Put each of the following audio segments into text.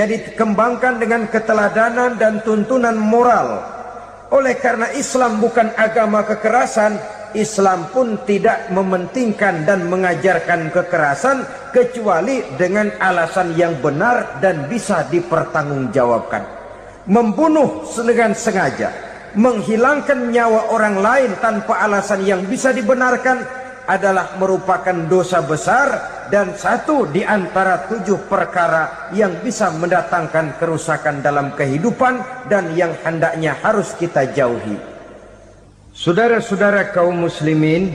dikembangkan dengan keteladanan dan tuntunan moral. Oleh karena Islam bukan agama kekerasan, Islam pun tidak mementingkan dan mengajarkan kekerasan kecuali dengan alasan yang benar dan bisa dipertanggungjawabkan. Membunuh dengan sengaja, menghilangkan nyawa orang lain tanpa alasan yang bisa dibenarkan adalah merupakan dosa besar dan satu di antara 7 perkara yang bisa mendatangkan kerusakan dalam kehidupan dan yang hendaknya harus kita jauhi. Saudara-saudara kaum muslimin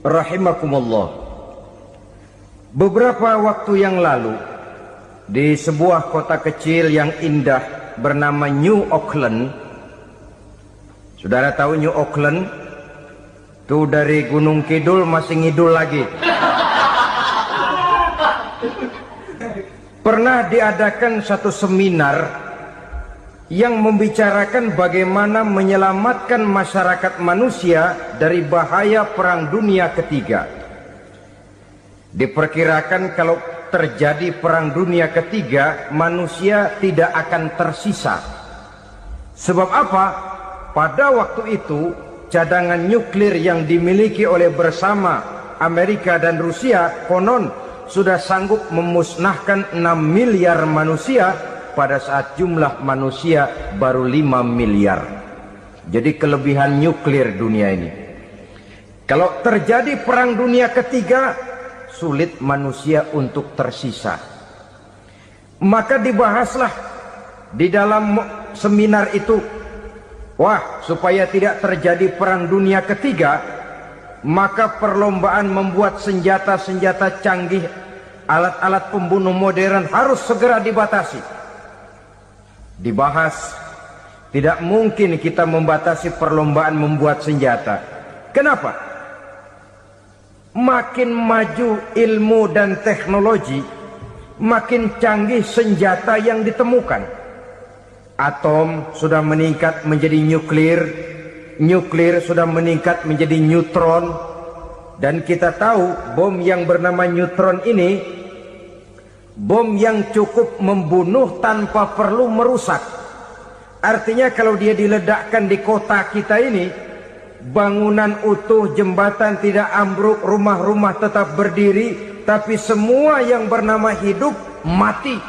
rahimakumullah, beberapa waktu yang lalu di sebuah kota kecil yang indah bernama New Auckland. Saudara tahu New Auckland? Tuh dari Gunung Kidul masih ngidul lagi. Pernah diadakan satu seminar yang membicarakan bagaimana menyelamatkan masyarakat manusia dari bahaya Perang Dunia Ketiga. Diperkirakan kalau terjadi Perang Dunia Ketiga, manusia tidak akan tersisa. Sebab apa? Pada waktu itu cadangan nuklir yang dimiliki oleh bersama Amerika dan Rusia konon sudah sanggup memusnahkan 6 miliar manusia pada saat jumlah manusia baru 5 miliar. Jadi kelebihan nuklir dunia ini. Kalau terjadi Perang Dunia Ketiga, sulit manusia untuk tersisa. Maka dibahaslah di dalam seminar itu, wah, supaya tidak terjadi Perang Dunia Ketiga, maka perlombaan membuat senjata-senjata canggih, alat-alat pembunuh modern harus segera dibatasi. Dibahas, tidak mungkin kita membatasi perlombaan membuat senjata. Kenapa? Makin maju ilmu dan teknologi, makin canggih senjata yang ditemukan. Atom sudah meningkat menjadi nuklir, nuklir sudah meningkat menjadi neutron, dan kita tahu bom yang bernama neutron ini bom yang cukup membunuh tanpa perlu merusak. Artinya kalau dia diledakkan di kota kita ini, bangunan utuh, jembatan tidak ambruk, rumah-rumah tetap berdiri, tapi semua yang bernama hidup mati.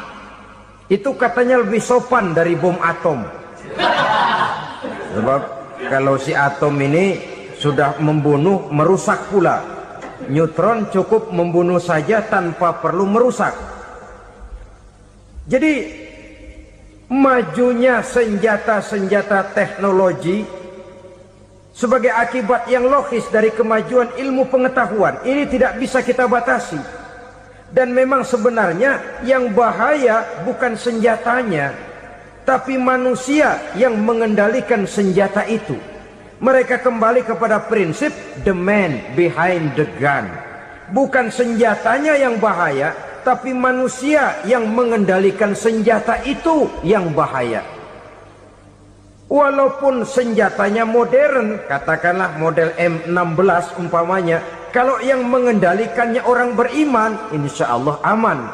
Itu katanya lebih sopan dari bom atom. Sebab kalau si atom ini sudah membunuh, merusak pula. Neutron cukup membunuh saja tanpa perlu merusak. Jadi majunya senjata-senjata teknologi sebagai akibat yang logis dari kemajuan ilmu pengetahuan ini tidak bisa kita batasi. Dan memang sebenarnya yang bahaya bukan senjatanya, tapi manusia yang mengendalikan senjata itu. Mereka kembali kepada prinsip the man behind the gun. Bukan senjatanya yang bahaya, tapi manusia yang mengendalikan senjata itu yang bahaya. Walaupun senjatanya modern, katakanlah model M16 umpamanya, kalau yang mengendalikannya orang beriman, insya Allah aman.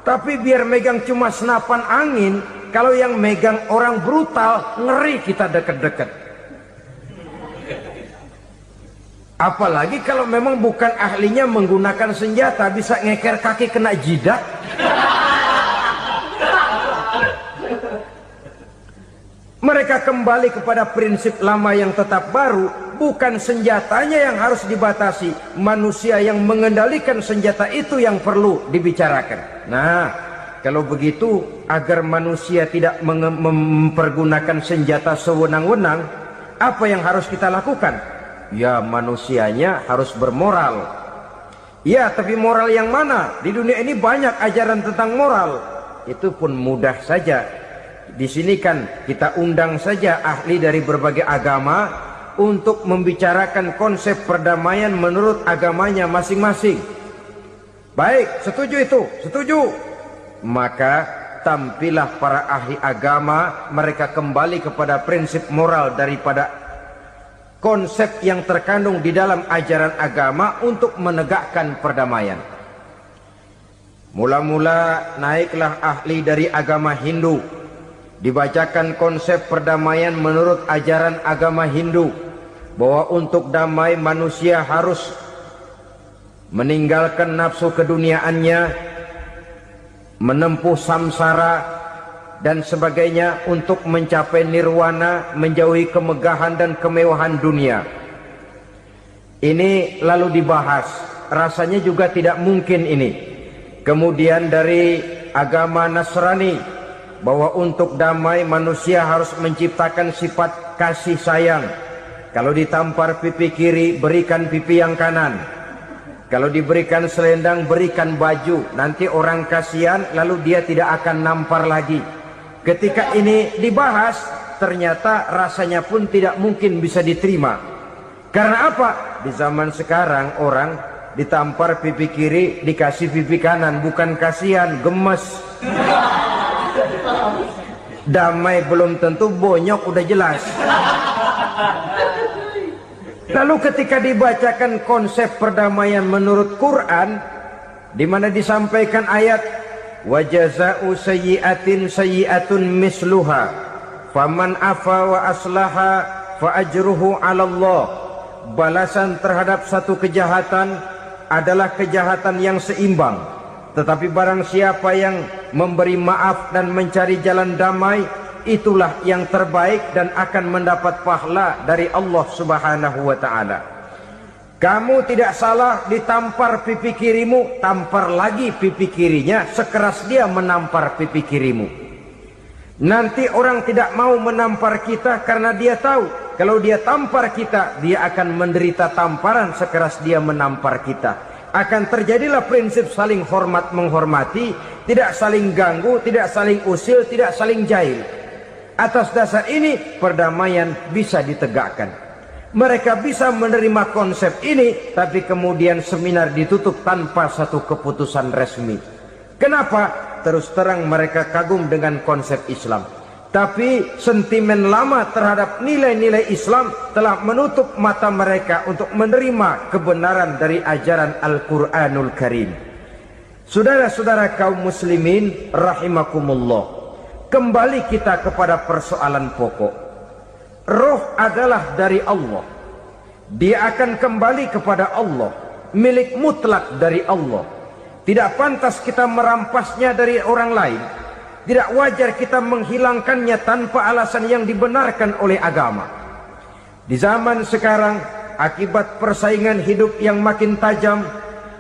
Tapi biar megang cuma senapan angin, kalau yang megang orang brutal, ngeri kita deket-deket. Apalagi kalau memang bukan ahlinya menggunakan senjata, bisa ngeker kaki kena jidat. Mereka kembali kepada prinsip lama yang tetap baru. Bukan senjatanya yang harus dibatasi, manusia yang mengendalikan senjata itu yang perlu dibicarakan. Nah, kalau begitu, agar manusia tidak mempergunakan senjata sewenang-wenang, apa yang harus kita lakukan? Ya, manusianya harus bermoral. Ya, tapi moral yang mana? Di dunia ini banyak ajaran tentang moral. Itu pun mudah saja. Di sini kan kita undang saja ahli dari berbagai agama untuk membicarakan konsep perdamaian menurut agamanya masing-masing. Baik, setuju itu, setuju. Maka tampillah para ahli agama, mereka kembali kepada prinsip moral daripada konsep yang terkandung di dalam ajaran agama untuk menegakkan perdamaian. Mula-mula naiklah ahli dari agama Hindu, dibacakan konsep perdamaian menurut ajaran agama Hindu, bahwa untuk damai manusia harus meninggalkan nafsu keduniaannya, menempuh samsara dan sebagainya untuk mencapai nirwana, menjauhi kemegahan dan kemewahan dunia. Ini lalu dibahas, rasanya juga tidak mungkin ini. Kemudian dari agama Nasrani, bahwa untuk damai manusia harus menciptakan sifat kasih sayang. Kalau ditampar pipi kiri, berikan pipi yang kanan. Kalau diberikan selendang, berikan baju. Nanti orang kasihan, lalu dia tidak akan nampar lagi. Ketika ini dibahas, ternyata rasanya pun tidak mungkin bisa diterima. Karena apa? Di zaman sekarang orang ditampar pipi kiri, dikasih pipi kanan, bukan kasihan, gemes. Damai belum tentu, bonyok udah jelas. Lalu ketika dibacakan konsep perdamaian menurut Quran, di mana disampaikan ayat wa jazaa'u sayyi'atin sayyi'atun misluha faman afa wa aslaha fa ajruhu 'ala Allah. Balasan terhadap satu kejahatan adalah kejahatan yang seimbang, tetapi barang siapa yang memberi maaf dan mencari jalan damai, itulah yang terbaik dan akan mendapat pahala dari Allah Subhanahu wa ta'ala. Kamu tidak salah ditampar pipi kirimu, tampar lagi pipi kirinya sekeras dia menampar pipi kirimu. Nanti orang tidak mau menampar kita karena dia tahu kalau dia tampar kita, dia akan menderita tamparan sekeras dia menampar kita. Akan terjadilah prinsip saling hormat menghormati, tidak saling ganggu, tidak saling usil, tidak saling jahil. Atas dasar ini perdamaian bisa ditegakkan. Mereka bisa menerima konsep ini, tapi kemudian seminar ditutup tanpa satu keputusan resmi. Kenapa? Terus terang mereka kagum dengan konsep Islam, tapi sentimen lama terhadap nilai-nilai Islam telah menutup mata mereka untuk menerima kebenaran dari ajaran Al-Quranul Karim. Saudara-saudara kaum muslimin rahimakumullah, kembali kita kepada persoalan pokok. Roh adalah dari Allah, dia akan kembali kepada Allah, milik mutlak dari Allah. Tidak pantas kita merampasnya dari orang lain. Tidak wajar kita menghilangkannya tanpa alasan yang dibenarkan oleh agama. Di zaman sekarang, akibat persaingan hidup yang makin tajam,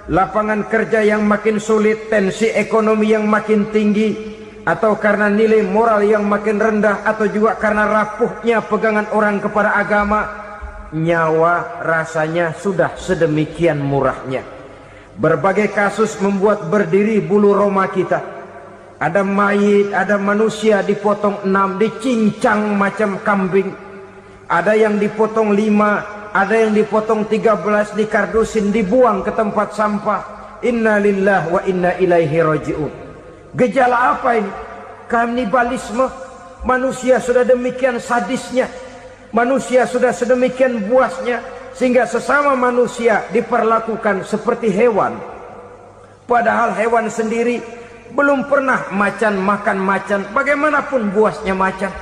lapangan kerja yang makin sulit, tensi ekonomi yang makin tinggi, atau karena nilai moral yang makin rendah, atau juga karena rapuhnya pegangan orang kepada agama, nyawa rasanya sudah sedemikian murahnya. Berbagai kasus membuat berdiri bulu roma kita. Ada mayit, ada manusia dipotong 6, dicincang macam kambing. Ada yang dipotong 5, ada yang dipotong 13, dikardusin, dibuang ke tempat sampah. Inna lillahi wa inna ilaihi raji'un. Gejala apa ini? Kanibalisme. Manusia sudah demikian sadisnya, manusia sudah sedemikian buasnya, sehingga sesama manusia diperlakukan seperti hewan. Padahal hewan sendiri belum pernah macan makan macan, bagaimanapun buasnya macan.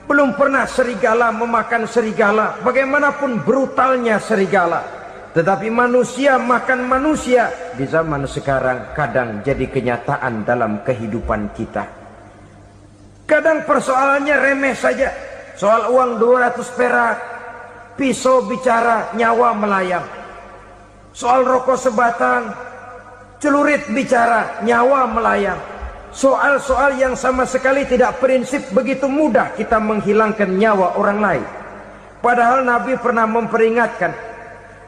Belum pernah serigala memakan serigala, bagaimanapun brutalnya serigala. Tetapi manusia makan manusia di zaman sekarang kadang jadi kenyataan dalam kehidupan kita. Kadang persoalannya remeh saja, soal uang 200 perak, pisau bicara, nyawa melayang. Soal rokok sebatang, celurit bicara, nyawa melayang. Soal-soal yang sama sekali tidak prinsip, begitu mudah kita menghilangkan nyawa orang lain. Padahal Nabi pernah memperingatkan,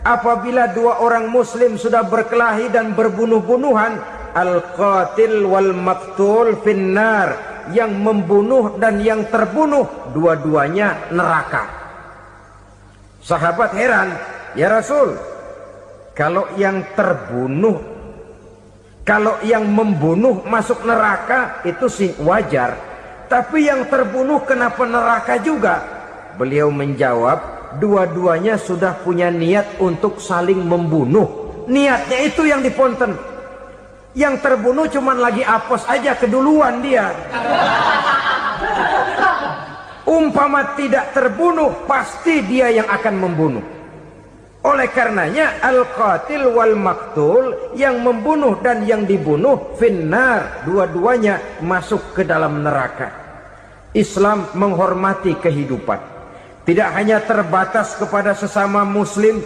apabila dua orang muslim sudah berkelahi dan berbunuh-bunuhan, al-qatil wal maqtul finnar, yang membunuh dan yang terbunuh dua-duanya neraka. Sahabat heran, ya Rasul, kalau yang terbunuh, kalau yang membunuh masuk neraka itu sih wajar, tapi yang terbunuh kenapa neraka juga? Beliau menjawab, dua-duanya sudah punya niat untuk saling membunuh. Niatnya itu yang diponten. Yang terbunuh cuman lagi apes aja, keduluan dia. Umpama tidak terbunuh, pasti dia yang akan membunuh. Oleh karenanya al-qatil wal maktul, yang membunuh dan yang dibunuh finnar, dua-duanya masuk ke dalam neraka. Islam menghormati kehidupan, tidak hanya terbatas kepada sesama muslim,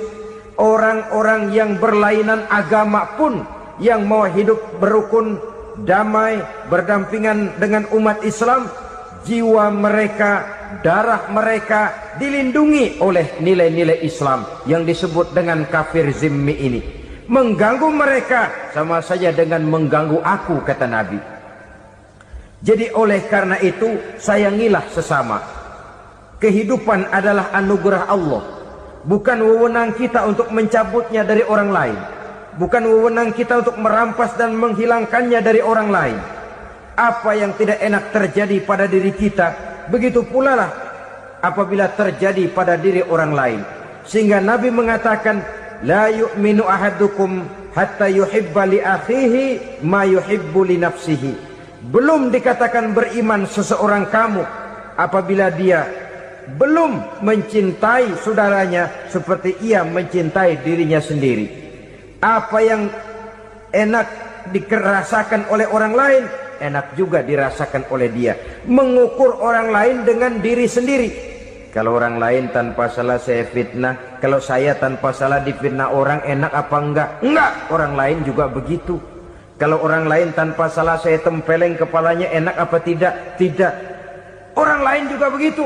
orang-orang yang berlainan agama pun yang mau hidup berukun, damai, berdampingan dengan umat Islam, jiwa mereka, darah mereka dilindungi oleh nilai-nilai Islam yang disebut dengan kafir zimmi ini. Mengganggu mereka sama saja dengan mengganggu aku, kata Nabi. Jadi oleh karena itu, sayangilah sesama. Kehidupan adalah anugerah Allah, bukan wewenang kita untuk mencabutnya dari orang lain, bukan wewenang kita untuk merampas dan menghilangkannya dari orang lain. Apa yang tidak enak terjadi pada diri kita, begitu pula lah apabila terjadi pada diri orang lain. Sehingga Nabi mengatakan, la yu'minu ahadukum hatta yuhibba li akhihi ma yuhibbu li nafsihi. Belum dikatakan beriman seseorang kamu apabila dia belum mencintai saudaranya seperti ia mencintai dirinya sendiri. Apa yang enak dirasakan oleh orang lain, enak juga dirasakan oleh dia. Mengukur orang lain dengan diri sendiri. Kalau orang lain tanpa salah saya fitnah, kalau saya tanpa salah difitnah orang, enak apa enggak? Enggak, orang lain juga begitu. Kalau orang lain tanpa salah saya tempeleng kepalanya, enak apa tidak? Tidak. Orang lain juga begitu.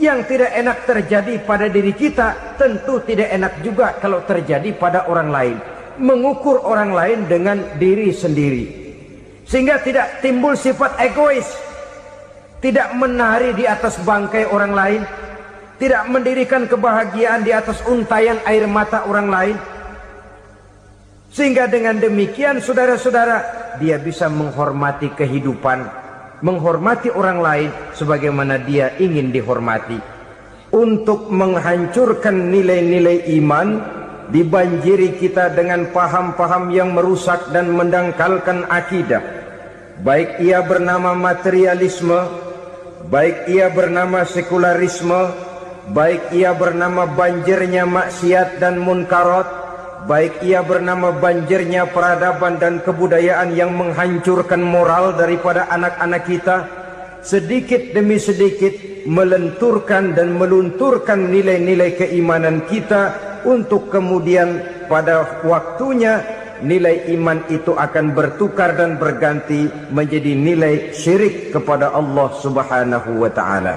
Yang tidak enak terjadi pada diri kita, tentu tidak enak juga kalau terjadi pada orang lain. Mengukur orang lain dengan diri sendiri, sehingga tidak timbul sifat egois, tidak menari di atas bangkai orang lain, tidak mendirikan kebahagiaan di atas untayan air mata orang lain. Sehingga dengan demikian saudara-saudara, dia bisa menghormati kehidupan, menghormati orang lain sebagaimana dia ingin dihormati. Untuk menghancurkan nilai-nilai iman, dibanjiri kita dengan paham-paham yang merusak dan mendangkalkan akidah, baik ia bernama materialisme, baik ia bernama sekularisme, baik ia bernama banjirnya maksiat dan munkarat, baik ia bernama banjirnya peradaban dan kebudayaan yang menghancurkan moral daripada anak-anak kita. Sedikit demi sedikit melenturkan dan melunturkan nilai-nilai keimanan kita, untuk kemudian pada waktunya nilai iman itu akan bertukar dan berganti menjadi nilai syirik kepada Allah Subhanahu wa ta'ala.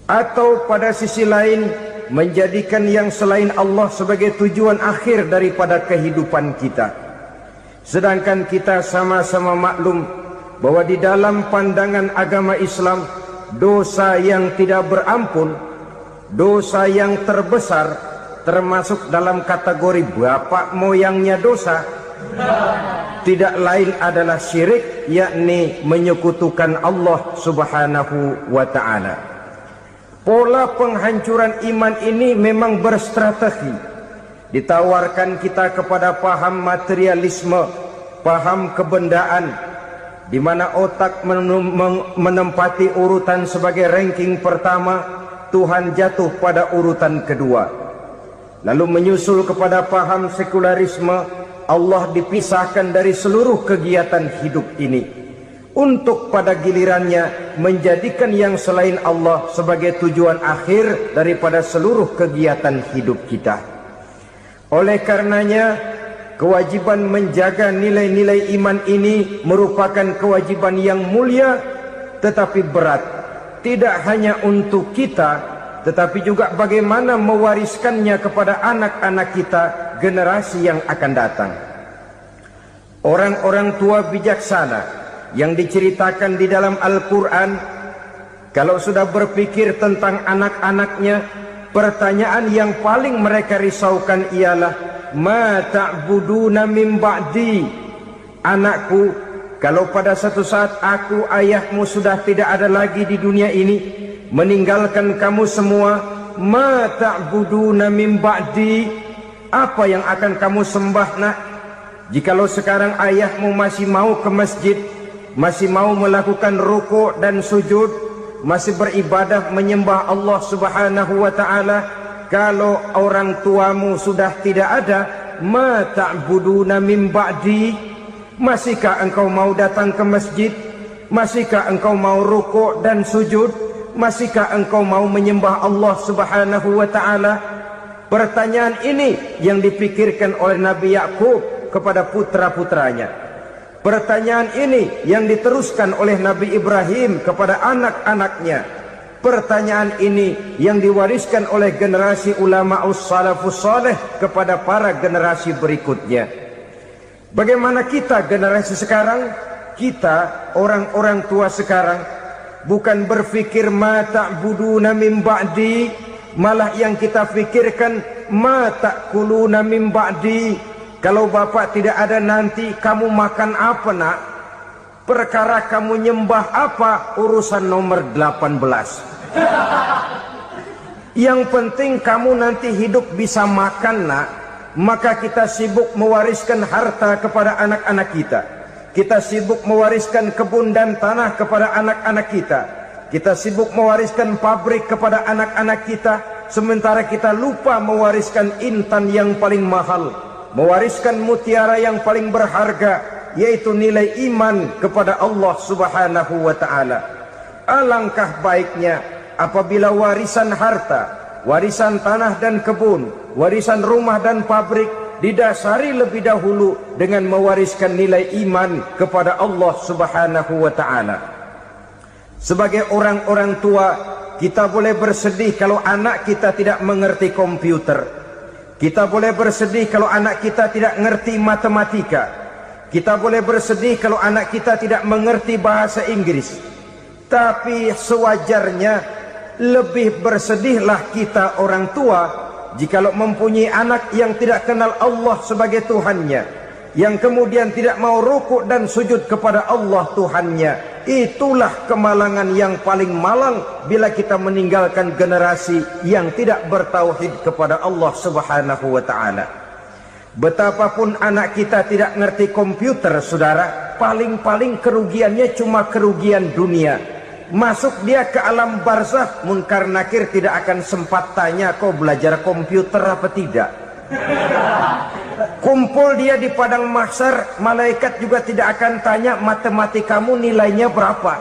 Atau pada sisi lain, menjadikan yang selain Allah sebagai tujuan akhir daripada kehidupan kita. Sedangkan kita sama-sama maklum bahwa di dalam pandangan agama Islam, dosa yang tidak berampun, dosa yang terbesar, termasuk dalam kategori bapak moyangnya dosa, tidak lain adalah syirik, yakni menyekutukan Allah Subhanahu wa ta'ala. Pola penghancuran iman ini memang berstrategi. Ditawarkan kita kepada paham materialisme, paham kebendaan, di mana otak menempati urutan sebagai ranking pertama, Tuhan jatuh pada urutan kedua. Lalu menyusul kepada paham sekularisme, Allah dipisahkan dari seluruh kegiatan hidup ini, untuk pada gilirannya menjadikan yang selain Allah sebagai tujuan akhir daripada seluruh kegiatan hidup kita. Oleh karenanya, kewajiban menjaga nilai-nilai iman ini merupakan kewajiban yang mulia tetapi berat, tidak hanya untuk kita, tetapi juga bagaimana mewariskannya kepada anak-anak kita, generasi yang akan datang. Orang-orang tua bijaksana yang diceritakan di dalam Al-Quran, kalau sudah berpikir tentang anak-anaknya, pertanyaan yang paling mereka risaukan ialah, ma ta'buduna min ba'di. Anakku, kalau pada satu saat aku, ayahmu sudah tidak ada lagi di dunia ini, meninggalkan kamu semua, ma ta'buduna min ba'di, apa yang akan kamu sembah nak? Jikalau sekarang ayahmu masih mau ke masjid, masih mau melakukan ruku' dan sujud, masih beribadah menyembah Allah Subhanahu wa ta'ala, kalau orang tuamu sudah tidak ada, ma ta'buduna min ba'di, masihkah engkau mau datang ke masjid? Masihkah engkau mau ruku' dan sujud? Masihkah engkau mau menyembah Allah Subhanahu wa ta'ala? Pertanyaan ini yang dipikirkan oleh Nabi Yakub kepada putra-putranya. Pertanyaan ini yang diteruskan oleh Nabi Ibrahim kepada anak-anaknya. Pertanyaan ini yang diwariskan oleh generasi ulama salafus saleh kepada para generasi berikutnya. Bagaimana kita generasi sekarang? Kita orang-orang tua sekarang bukan berfikir ma ta'buduna min ba'di, malah yang kita fikirkan ma ta'kuluna min ba'di. Kalau bapak tidak ada nanti kamu makan apa nak? Perkara kamu nyembah apa urusan nomor 18. Yang penting kamu nanti hidup bisa makan nak. Maka kita sibuk mewariskan harta kepada anak-anak kita. Kita sibuk mewariskan kebun dan tanah kepada anak-anak kita. Kita sibuk mewariskan pabrik kepada anak-anak kita, sementara kita lupa mewariskan intan yang paling mahal, mewariskan mutiara yang paling berharga, yaitu nilai iman kepada Allah Subhanahu wa ta'ala. Alangkah baiknya apabila warisan harta, warisan tanah dan kebun, warisan rumah dan pabrik didasari lebih dahulu dengan mewariskan nilai iman kepada Allah Subhanahu wa ta'ala. Sebagai orang-orang tua, kita boleh bersedih kalau anak kita tidak mengerti komputer. Kita boleh bersedih kalau anak kita tidak mengerti matematika. Kita boleh bersedih kalau anak kita tidak mengerti bahasa Inggris. Tapi sewajarnya lebih bersedihlah kita orang tua jikalau mempunyai anak yang tidak kenal Allah sebagai Tuhannya, yang kemudian tidak mau rukuk dan sujud kepada Allah Tuhannya. Itulah kemalangan yang paling malang bila kita meninggalkan generasi yang tidak bertauhid kepada Allah Subhanahu wa ta'ala. Betapapun anak kita tidak ngerti komputer, saudara, paling-paling kerugiannya cuma kerugian dunia. Masuk dia ke alam barzakh, munkar nakir tidak akan sempat tanya kau belajar komputer apa tidak. Kumpul dia di padang mahsyar, malaikat juga tidak akan tanya matematikamu nilainya berapa.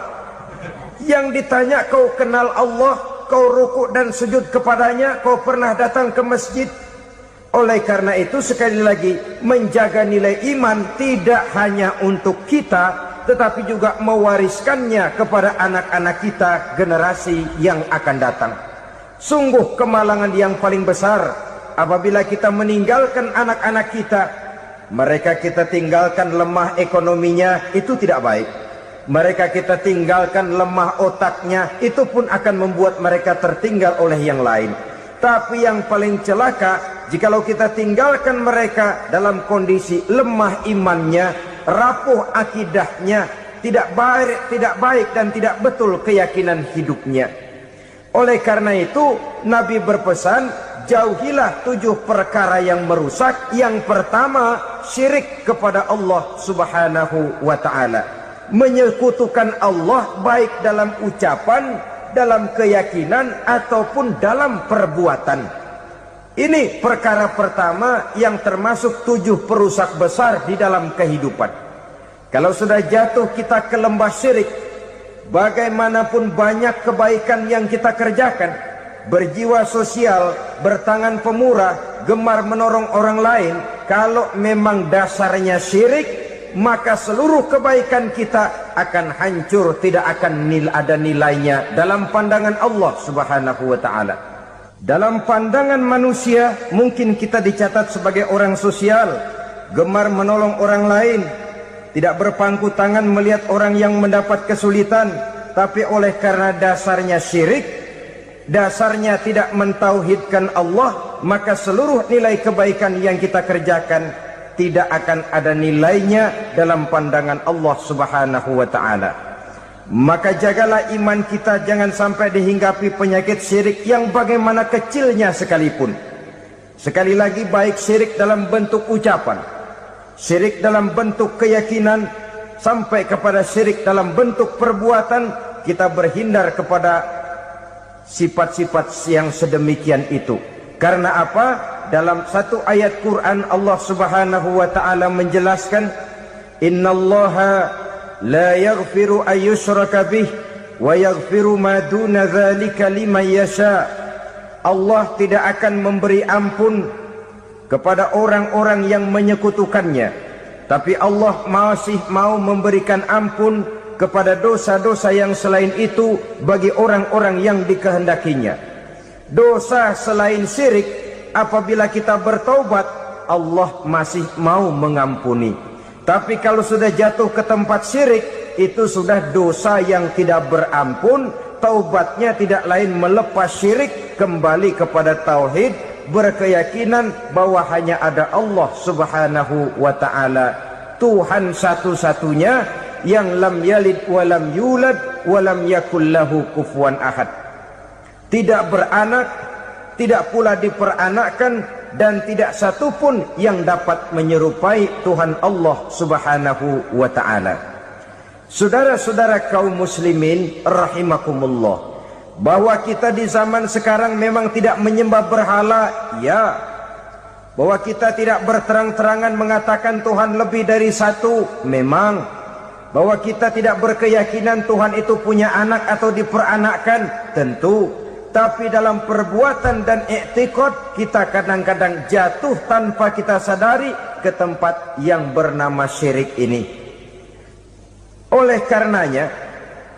Yang ditanya kau kenal Allah, kau rukuk dan sujud kepadanya, kau pernah datang ke masjid. Oleh karena itu sekali lagi, menjaga nilai iman tidak hanya untuk kita, tetapi juga mewariskannya kepada anak-anak kita generasi yang akan datang. Sungguh kemalangan yang paling besar apabila kita meninggalkan anak-anak kita. Mereka kita tinggalkan lemah ekonominya, itu tidak baik. Mereka kita tinggalkan lemah otaknya, itu pun akan membuat mereka tertinggal oleh yang lain. Tapi yang paling celaka, jikalau kita tinggalkan mereka dalam kondisi lemah imannya, rapuh akidahnya, tidak baik dan tidak betul keyakinan hidupnya. Oleh karena itu Nabi berpesan, jauhilah 7 perkara yang merusak. Yang pertama, syirik kepada Allah Subhanahu wa ta'ala. Menyekutukan Allah baik dalam ucapan, dalam keyakinan ataupun dalam perbuatan. Ini perkara pertama yang termasuk 7 perusak besar di dalam kehidupan. Kalau sudah jatuh kita ke lembah syirik, bagaimanapun banyak kebaikan yang kita kerjakan, berjiwa sosial, bertangan pemurah, gemar menolong orang lain, kalau memang dasarnya syirik, maka seluruh kebaikan kita akan hancur, tidak akan ada nilainya dalam pandangan Allah Subhanahu wa ta'ala. Dalam pandangan manusia, mungkin kita dicatat sebagai orang sosial, gemar menolong orang lain, tidak berpangku tangan melihat orang yang mendapat kesulitan. Tapi oleh karena dasarnya syirik, dasarnya tidak mentauhidkan Allah, maka seluruh nilai kebaikan yang kita kerjakan tidak akan ada nilainya dalam pandangan Allah Subhanahu wa ta'ala. Maka jagalah iman kita, jangan sampai dihinggapi penyakit syirik yang bagaimana kecilnya sekalipun. Sekali lagi, baik syirik dalam bentuk ucapan, syirik dalam bentuk keyakinan, sampai kepada syirik dalam bentuk perbuatan, kita berhindar kepada sifat-sifat yang sedemikian itu. Karena apa? Dalam satu ayat Quran Allah Subhanahu wa taala menjelaskan, innallaha la yaghfiru ayyushraka bih wa yaghfiru ma duna dzalika liman yasha. Allah tidak akan memberi ampun kepada orang-orang yang menyekutukannya, tapi Allah masih mau memberikan ampun kepada dosa-dosa yang selain itu bagi orang-orang yang dikehendakinya. Dosa selain syirik, apabila kita bertaubat, Allah masih mau mengampuni. Tapi kalau sudah jatuh ke tempat syirik, itu sudah dosa yang tidak berampun. Taubatnya tidak lain melepas syirik, kembali kepada tauhid, berkeyakinan bahwa hanya ada Allah Subhanahu wa taala, Tuhan satu-satunya yang lam yalid wa lam yulad wa lam yakul lahu kufuwan ahad. Tidak beranak, tidak pula diperanakkan, dan tidak satupun yang dapat menyerupai Tuhan Allah Subhanahu wa taala. Saudara-saudara kaum muslimin rahimakumullah, bahwa kita di zaman sekarang memang tidak menyembah berhala, ya. Bahwa kita tidak berterang-terangan mengatakan Tuhan lebih dari satu, memang. Bahwa kita tidak berkeyakinan Tuhan itu punya anak atau diperanakkan, tentu. Tapi dalam perbuatan dan i'tiqad, kita kadang-kadang jatuh tanpa kita sadari ke tempat yang bernama syirik ini. Oleh karenanya,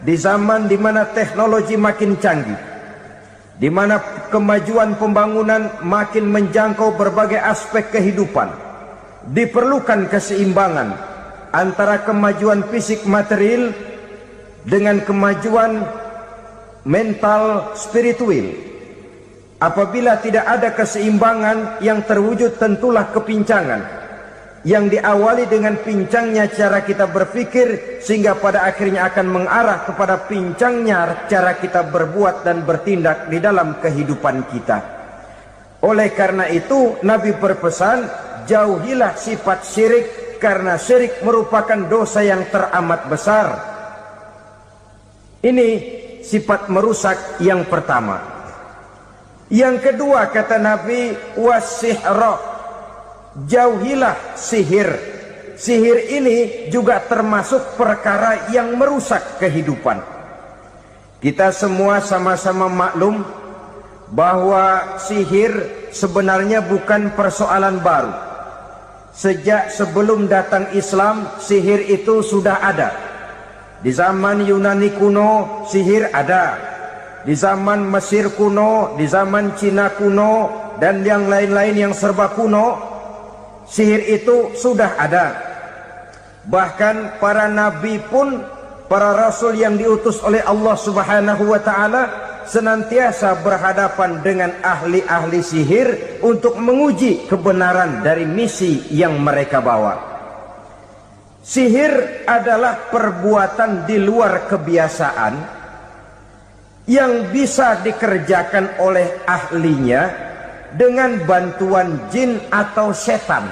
di zaman di mana teknologi makin canggih, di mana kemajuan pembangunan makin menjangkau berbagai aspek kehidupan, diperlukan keseimbangan antara kemajuan fisik material dengan kemajuan mental spiritual. Apabila tidak ada keseimbangan, yang terwujud tentulah kepincangan, yang diawali dengan pincangnya cara kita berpikir, sehingga pada akhirnya akan mengarah kepada pincangnya cara kita berbuat dan bertindak di dalam kehidupan kita. Oleh karena itu, Nabi berpesan, jauhilah sifat syirik, karena syirik merupakan dosa yang teramat besar. Ini sifat merusak yang pertama. Yang kedua, kata Nabi, wasihra, jauhilah sihir. Sihir ini juga termasuk perkara yang merusak kehidupan. Kita semua sama-sama maklum bahwa sihir sebenarnya bukan persoalan baru. Sejak sebelum datang Islam, sihir itu sudah ada. Di zaman Yunani kuno, sihir ada. Di zaman Mesir kuno, di zaman Cina kuno, dan yang lain-lain yang serba kuno, sihir itu sudah ada. Bahkan para nabi pun, para rasul yang diutus oleh Allah Subhanahu wa taala, senantiasa berhadapan dengan ahli-ahli sihir untuk menguji kebenaran dari misi yang mereka bawa. Sihir adalah perbuatan di luar kebiasaan yang bisa dikerjakan oleh ahlinya dengan bantuan jin atau setan.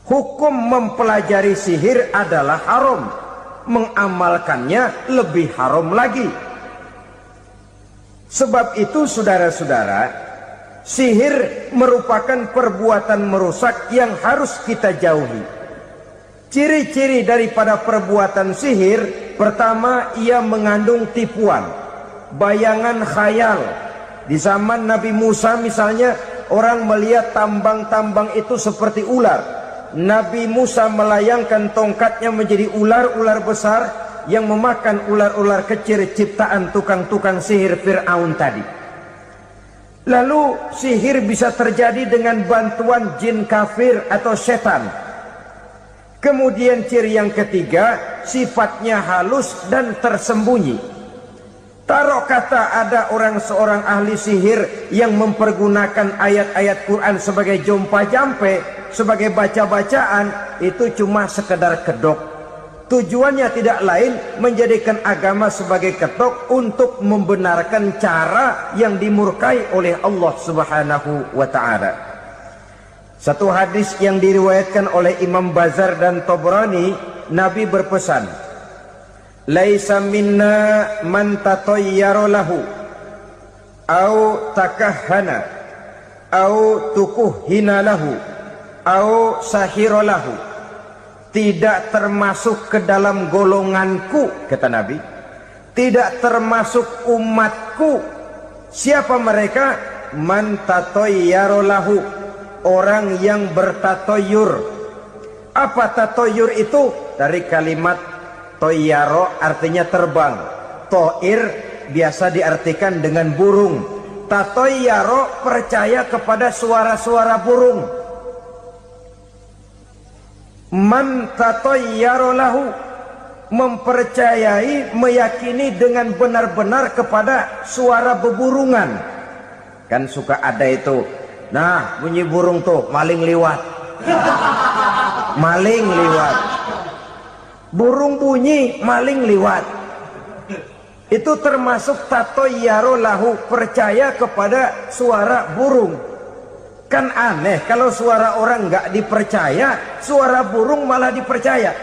Hukum mempelajari sihir adalah haram, mengamalkannya lebih haram lagi. Sebab itu saudara-saudara, sihir merupakan perbuatan merusak yang harus kita jauhi. Ciri-ciri daripada perbuatan sihir, pertama, ia mengandung tipuan, bayangan khayal. Di zaman Nabi Musa misalnya, orang melihat tambang-tambang itu seperti ular. Nabi Musa melayangkan tongkatnya menjadi ular-ular besar yang memakan ular-ular kecil ciptaan tukang-tukang sihir Fir'aun tadi. Lalu sihir bisa terjadi dengan bantuan jin kafir atau setan. Kemudian ciri yang ketiga, sifatnya halus dan tersembunyi. Taruh kata ada seorang ahli sihir yang mempergunakan ayat-ayat Quran sebagai jompa jampe, sebagai baca-bacaan, itu cuma sekedar kedok. Tujuannya tidak lain menjadikan agama sebagai ketok untuk membenarkan cara yang dimurkai oleh Allah Subhanahu wa ta'ala. Satu hadis yang diriwayatkan oleh Imam Bazar dan Tabrani, Nabi berpesan, "Laisa minna man tatayyara lahu au takahhana au tukuhhina lahu au sahira lahu." Tidak termasuk ke dalam golonganku, kata Nabi, tidak termasuk umatku. Siapa mereka? Man tatayyara lahu, orang yang bertatoyur. Apa tatoyur itu? Dari kalimat toyaro, artinya terbang. Toir biasa diartikan dengan burung. Tatoyaro percaya kepada suara-suara burung. Man tatayyara lahu, mempercayai, meyakini dengan benar-benar kepada suara beburungan. Kan suka ada itu, nah bunyi burung tuh, maling liwat. Maling liwat, burung bunyi, maling liwat. Itu termasuk tatayyara lahu, percaya kepada suara burung. Kan aneh kalau suara orang nggak dipercaya, suara burung malah dipercaya.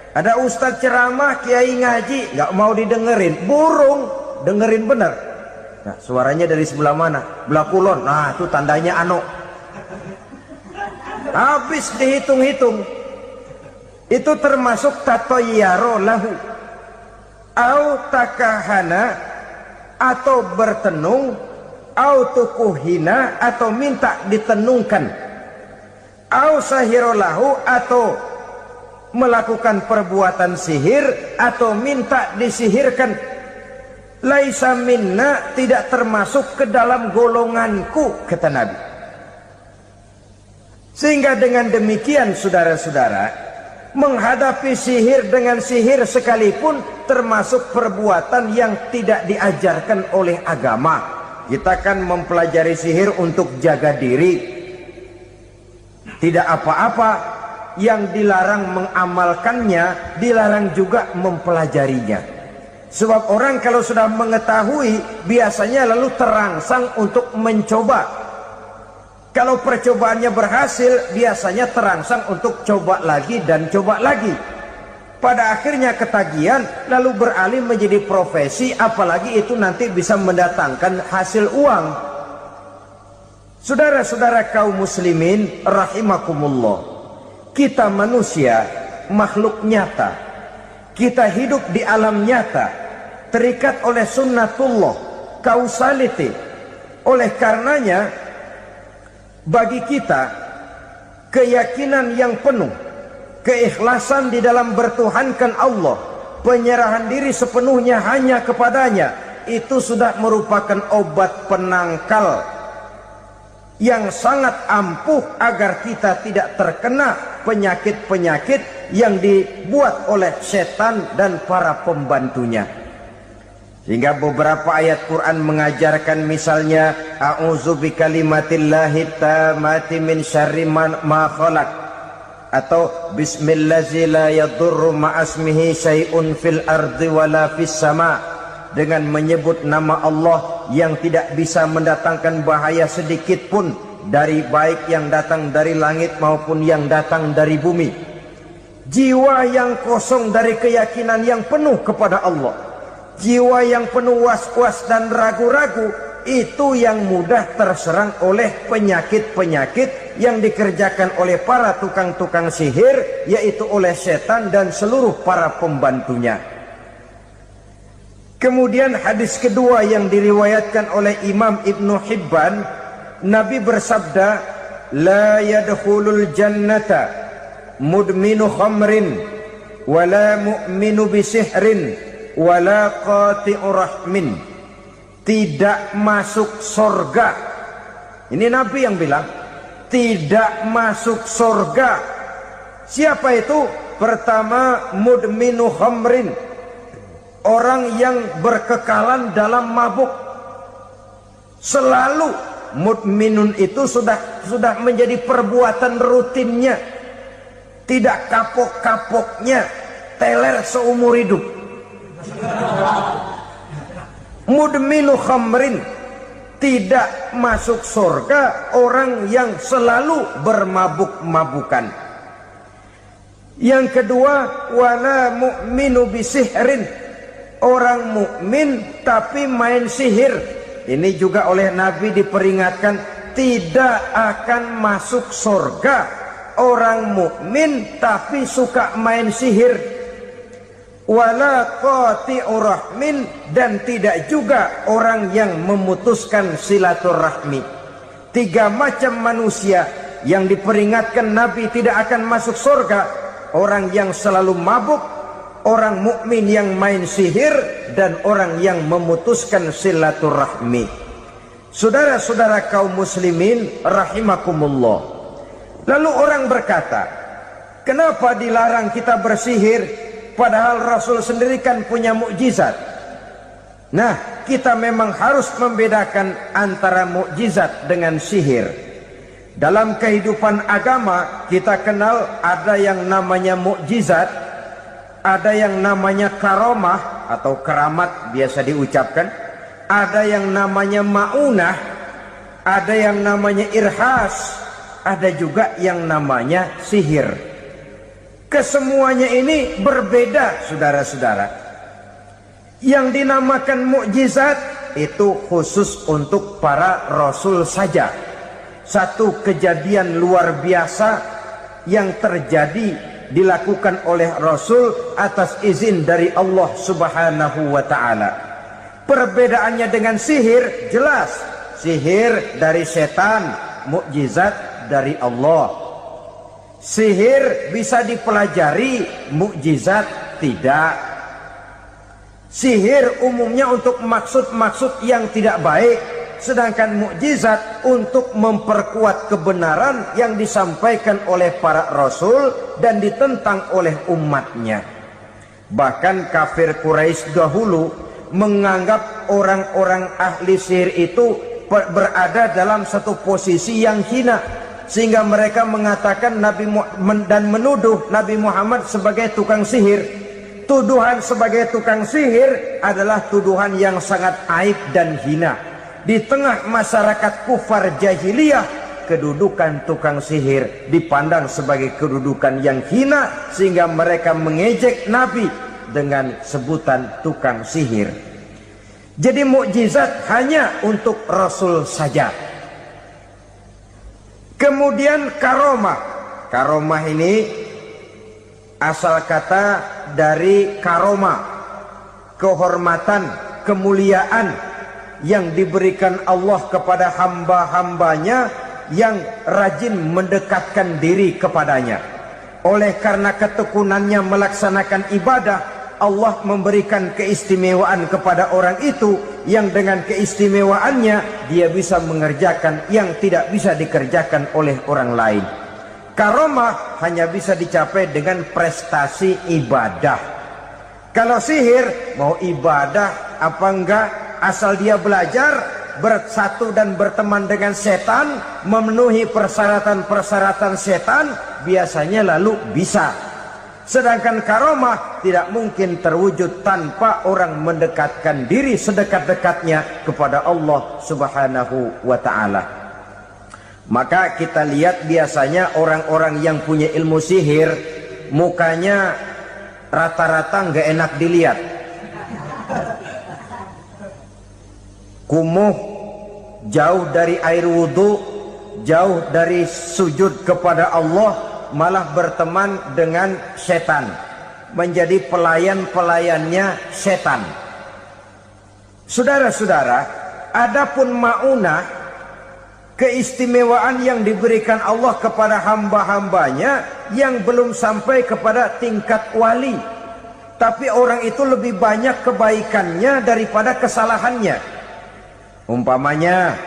Ada ustadz ceramah, kiai ngaji, nggak mau didengerin, burung dengerin bener. Nah, suaranya dari sebelah mana? Belah kulon. Nah, itu tandanya ano. Habis dihitung-hitung. Itu termasuk tatayyara lahu. Au takahana, atau bertenung, au tukuhina, atau minta ditenungkan, au sahirolahu, atau melakukan perbuatan sihir atau minta disihirkan. Laisa minna, tidak termasuk ke dalam golonganku, kata Nabi. Sehingga dengan demikian saudara-saudara, menghadapi sihir dengan sihir sekalipun termasuk perbuatan yang tidak diajarkan oleh agama. Kita kan mempelajari sihir untuk jaga diri, tidak apa-apa. Yang dilarang mengamalkannya, dilarang juga mempelajarinya. Sebab orang kalau sudah mengetahui, biasanya lalu terangsang untuk mencoba. Kalau percobaannya berhasil, biasanya terangsang untuk coba lagi dan coba lagi. Pada akhirnya ketagihan, lalu beralih menjadi profesi, apalagi itu nanti bisa mendatangkan hasil uang. Saudara-saudara kaum muslimin rahimakumullah, kita manusia makhluk nyata, kita hidup di alam nyata, terikat oleh sunnatullah, causality. Oleh karenanya bagi kita keyakinan yang penuh, keikhlasan di dalam bertuhankan Allah, penyerahan diri sepenuhnya hanya kepadanya, itu sudah merupakan obat penangkal yang sangat ampuh agar kita tidak terkena penyakit-penyakit yang dibuat oleh setan dan para pembantunya. Sehingga beberapa ayat Quran mengajarkan, misalnya a'udzu bikalimatillahi tammati min syarri ma khalaq, atau bismillazi la yadurru ma'asmihi syai'un fil ardi wala fis sama, dengan menyebut nama Allah yang tidak bisa mendatangkan bahaya sedikit pun, dari baik yang datang dari langit maupun yang datang dari bumi. Jiwa yang kosong dari keyakinan yang penuh kepada Allah, jiwa yang penuh was-was dan ragu-ragu, itu yang mudah terserang oleh penyakit-penyakit yang dikerjakan oleh para tukang-tukang sihir, yaitu oleh setan dan seluruh para pembantunya. Kemudian hadis kedua yang diriwayatkan oleh Imam Ibnu Hibban, Nabi bersabda, la yadkhulul jannata mudminu khamrin wala mu'minu bisihrin wala qati'u rahmin. Tidak masuk surga. Ini Nabi yang bilang, tidak masuk surga. Siapa itu? Pertama, mudminu khamrin, orang yang berkekalan dalam mabuk. Selalu mudminun itu sudah menjadi perbuatan rutinnya, tidak kapok-kapoknya, teler seumur hidup. Mudminu khamrin, tidak masuk surga orang yang selalu bermabuk-mabukan. Yang kedua, wala mu'minu bisihrin, orang mukmin tapi main sihir. Ini juga oleh Nabi diperingatkan, tidak akan masuk surga orang mukmin tapi suka main sihir. Wala qati'ur rahmin, dan tidak juga orang yang memutuskan silaturahmi. 3 macam manusia yang diperingatkan Nabi tidak akan masuk surga: orang yang selalu mabuk, orang mukmin yang main sihir, dan orang yang memutuskan silaturahmi. Saudara-saudara kaum muslimin rahimakumullah. Lalu orang berkata, kenapa dilarang kita bersihir? Padahal Rasul sendiri kan punya mukjizat. Nah, kita memang harus membedakan antara mukjizat dengan sihir. Dalam kehidupan agama kita kenal ada yang namanya mukjizat, ada yang namanya karomah atau keramat biasa diucapkan, ada yang namanya maunah, ada yang namanya irhas, ada juga yang namanya sihir. Kesemuanya ini berbeda, saudara-saudara. Yang dinamakan mukjizat itu khusus untuk para rasul saja. Satu kejadian luar biasa yang terjadi dilakukan oleh rasul atas izin dari Allah Subhanahu wa taala. Perbedaannya dengan sihir jelas. Sihir dari setan, mukjizat dari Allah. Sihir bisa dipelajari, mukjizat tidak. Sihir umumnya untuk maksud-maksud yang tidak baik, sedangkan mukjizat untuk memperkuat kebenaran yang disampaikan oleh para rasul dan ditentang oleh umatnya. Bahkan kafir Quraisy dahulu menganggap orang-orang ahli sihir itu berada dalam satu posisi yang hina, sehingga mereka mengatakan Nabi Muhammad dan menuduh Nabi Muhammad sebagai tukang sihir. Tuduhan sebagai tukang sihir adalah tuduhan yang sangat aib dan hina. Di tengah masyarakat kufar jahiliyah, kedudukan tukang sihir dipandang sebagai kedudukan yang hina, sehingga mereka mengejek Nabi dengan sebutan tukang sihir. Jadi mukjizat hanya untuk Rasul saja. Kemudian karomah. Karomah ini asal kata dari karomah, kehormatan, kemuliaan yang diberikan Allah kepada hamba-hambanya yang rajin mendekatkan diri kepadanya. Oleh karena ketekunannya melaksanakan ibadah, Allah memberikan keistimewaan kepada orang itu, yang dengan keistimewaannya dia bisa mengerjakan yang tidak bisa dikerjakan oleh orang lain. Karomah hanya bisa dicapai dengan prestasi ibadah. Kalau sihir, mau ibadah apa enggak, asal dia belajar, bersatu dan berteman dengan setan, memenuhi persyaratan-persyaratan setan, biasanya lalu bisa. Sedangkan karomah tidak mungkin terwujud tanpa orang mendekatkan diri sedekat-dekatnya kepada Allah Subhanahu wa ta'ala. Maka kita lihat biasanya orang-orang yang punya ilmu sihir, mukanya rata-rata nggak enak dilihat. Kumuh, jauh dari air wudhu, jauh dari sujud kepada Allah, malah berteman dengan setan, menjadi pelayan-pelayannya setan. Saudara-saudara, adapun maunah, keistimewaan yang diberikan Allah kepada hamba-hambanya yang belum sampai kepada tingkat wali, tapi orang itu lebih banyak kebaikannya daripada kesalahannya. Umpamanya,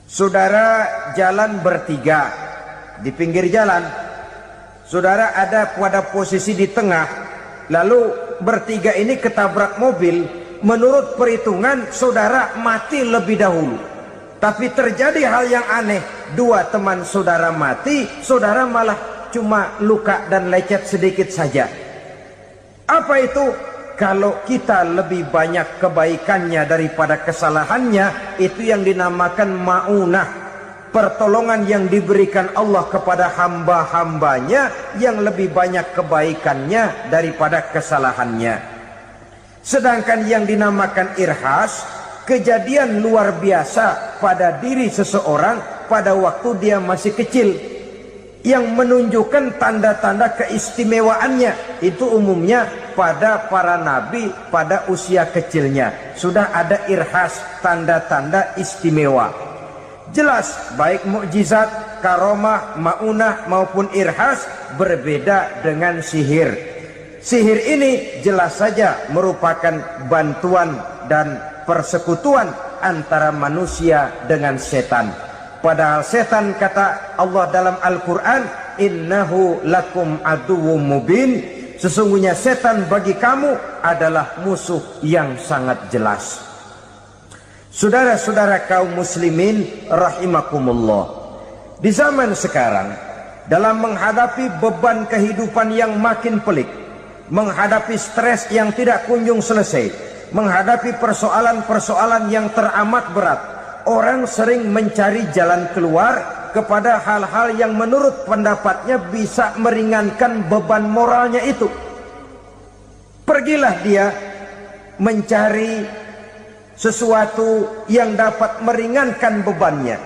saudara jalan bertiga, di pinggir jalan, saudara ada pada posisi di tengah, lalu bertiga ini ketabrak mobil. Menurut perhitungan saudara mati lebih dahulu, tapi terjadi hal yang aneh, 2 teman saudara mati, saudara malah cuma luka dan lecet sedikit saja. Apa itu? Kalau kita lebih banyak kebaikannya daripada kesalahannya, itu yang dinamakan ma'unah, pertolongan yang diberikan Allah kepada hamba-hambanya yang lebih banyak kebaikannya daripada kesalahannya. Sedangkan yang dinamakan irhas, kejadian luar biasa pada diri seseorang pada waktu dia masih kecil, yang menunjukkan tanda-tanda keistimewaannya. Itu umumnya pada para nabi pada usia kecilnya sudah ada irhas, tanda-tanda istimewa. Jelas baik mukjizat, karomah, maunah maupun irhas berbeda dengan sihir. Sihir ini jelas saja merupakan bantuan dan persekutuan antara manusia dengan setan. Padahal setan, kata Allah dalam Al-Quran, innahu lakum aduwwum mubin, sesungguhnya setan bagi kamu adalah musuh yang sangat jelas. Saudara-saudara kaum muslimin rahimakumullah, di zaman sekarang dalam menghadapi beban kehidupan yang makin pelik, menghadapi stres yang tidak kunjung selesai, menghadapi persoalan-persoalan yang teramat berat, orang sering mencari jalan keluar kepada hal-hal yang menurut pendapatnya bisa meringankan beban moralnya itu. Pergilah dia mencari sesuatu yang dapat meringankan bebannya.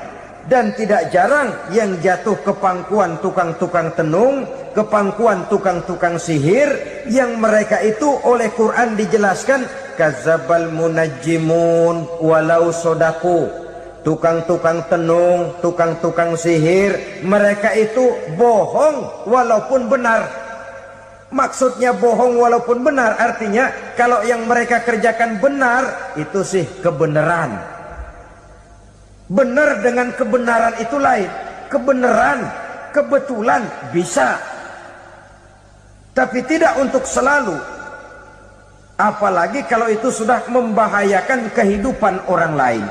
Dan tidak jarang yang jatuh ke pangkuan tukang-tukang tenung, ke pangkuan tukang-tukang sihir, yang mereka itu oleh Quran dijelaskan kadzabal munajjimun walau sodaku. Tukang-tukang tenung, tukang-tukang sihir, mereka itu bohong walaupun benar. Maksudnya bohong walaupun benar, artinya kalau yang mereka kerjakan benar, itu sih kebenaran. Benar dengan kebenaran itu lain. Kebenaran, kebetulan bisa, tapi tidak untuk selalu. Apalagi kalau itu sudah membahayakan kehidupan orang lain.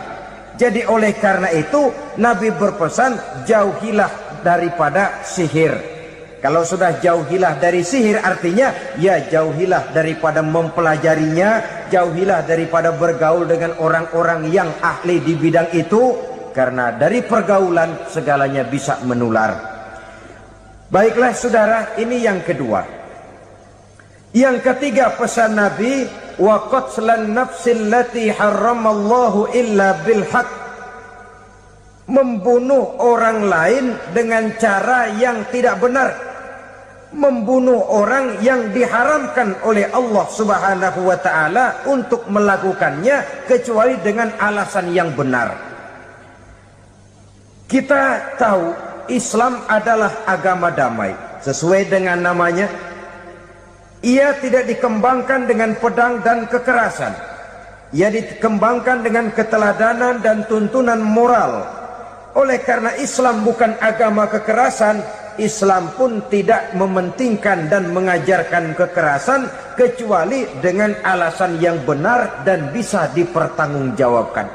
Jadi oleh karena itu Nabi berpesan, jauhilah daripada sihir. Kalau sudah jauhilah dari sihir, artinya ya jauhilah daripada mempelajarinya, jauhilah daripada bergaul dengan orang-orang yang ahli di bidang itu, karena dari pergaulan segalanya bisa menular. Baiklah saudara, ini yang kedua. Yang ketiga pesan Nabi, wa qatlan nafsil lati harramallahu illa bil haq, membunuh orang lain dengan cara yang tidak benar, membunuh orang yang diharamkan oleh Allah Subhanahu wa taala untuk melakukannya kecuali dengan alasan yang benar. Kita tahu Islam adalah agama damai, sesuai dengan namanya. Ia tidak dikembangkan dengan pedang dan kekerasan. Ia dikembangkan dengan keteladanan dan tuntunan moral. Oleh karena Islam bukan agama kekerasan, Islam pun tidak mementingkan dan mengajarkan kekerasan kecuali dengan alasan yang benar dan bisa dipertanggungjawabkan.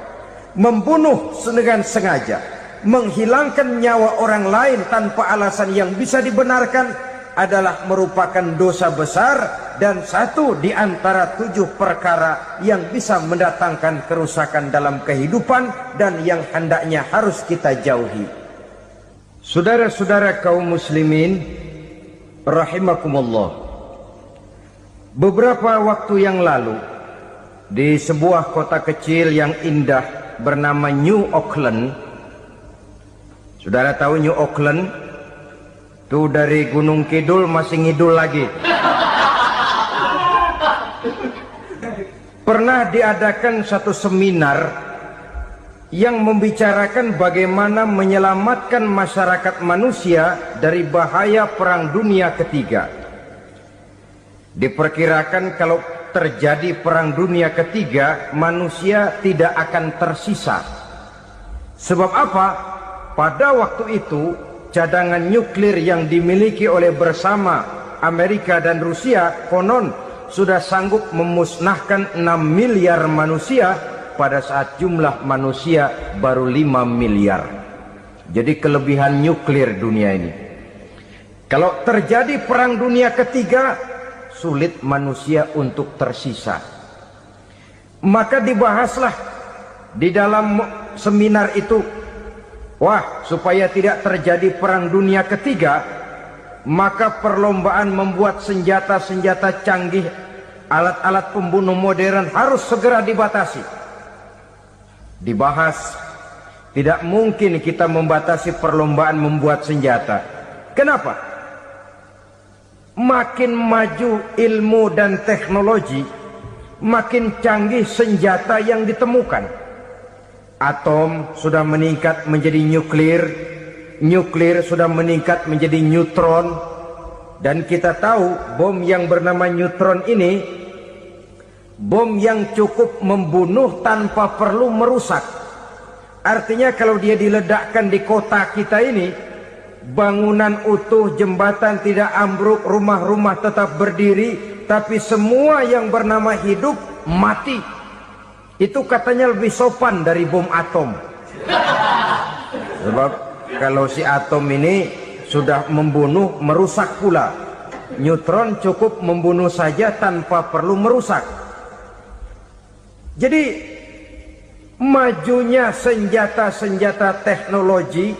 Membunuh dengan sengaja, menghilangkan nyawa orang lain tanpa alasan yang bisa dibenarkan adalah merupakan dosa besar dan satu di antara 7 perkara yang bisa mendatangkan kerusakan dalam kehidupan dan yang hendaknya harus kita jauhi. Saudara-saudara kaum muslimin rahimakumullah, beberapa waktu yang lalu di sebuah kota kecil yang indah bernama New Auckland. Saudara tahu New Auckland? Tuh dari Gunung Kidul masih ngidul lagi. Pernah diadakan satu seminar yang membicarakan bagaimana menyelamatkan masyarakat manusia dari bahaya Perang Dunia Ketiga. Diperkirakan kalau terjadi Perang Dunia Ketiga, manusia tidak akan tersisa. Sebab apa? Pada waktu itu cadangan nuklir yang dimiliki oleh bersama Amerika dan Rusia konon sudah sanggup memusnahkan 6 miliar manusia pada saat jumlah manusia baru 5 miliar. Jadi kelebihan nuklir dunia ini. Kalau terjadi perang dunia ketiga, sulit manusia untuk tersisa. Maka dibahaslah di dalam seminar itu, wah, supaya tidak terjadi perang dunia ketiga, maka perlombaan membuat senjata-senjata canggih, alat-alat pembunuh modern harus segera dibatasi. Dibahas, tidak mungkin kita membatasi perlombaan membuat senjata. Kenapa? Makin maju ilmu dan teknologi, makin canggih senjata yang ditemukan. Atom sudah meningkat menjadi nuklir, nuklir sudah meningkat menjadi neutron, dan kita tahu bom yang bernama neutron ini bom yang cukup membunuh tanpa perlu merusak. Artinya kalau dia diledakkan di kota kita ini, bangunan utuh, jembatan tidak ambruk, rumah-rumah tetap berdiri, tapi semua yang bernama hidup mati. Itu katanya lebih sopan dari bom atom. Sebab kalau si atom ini sudah membunuh, merusak pula. Neutron cukup membunuh saja tanpa perlu merusak. Jadi majunya senjata-senjata teknologi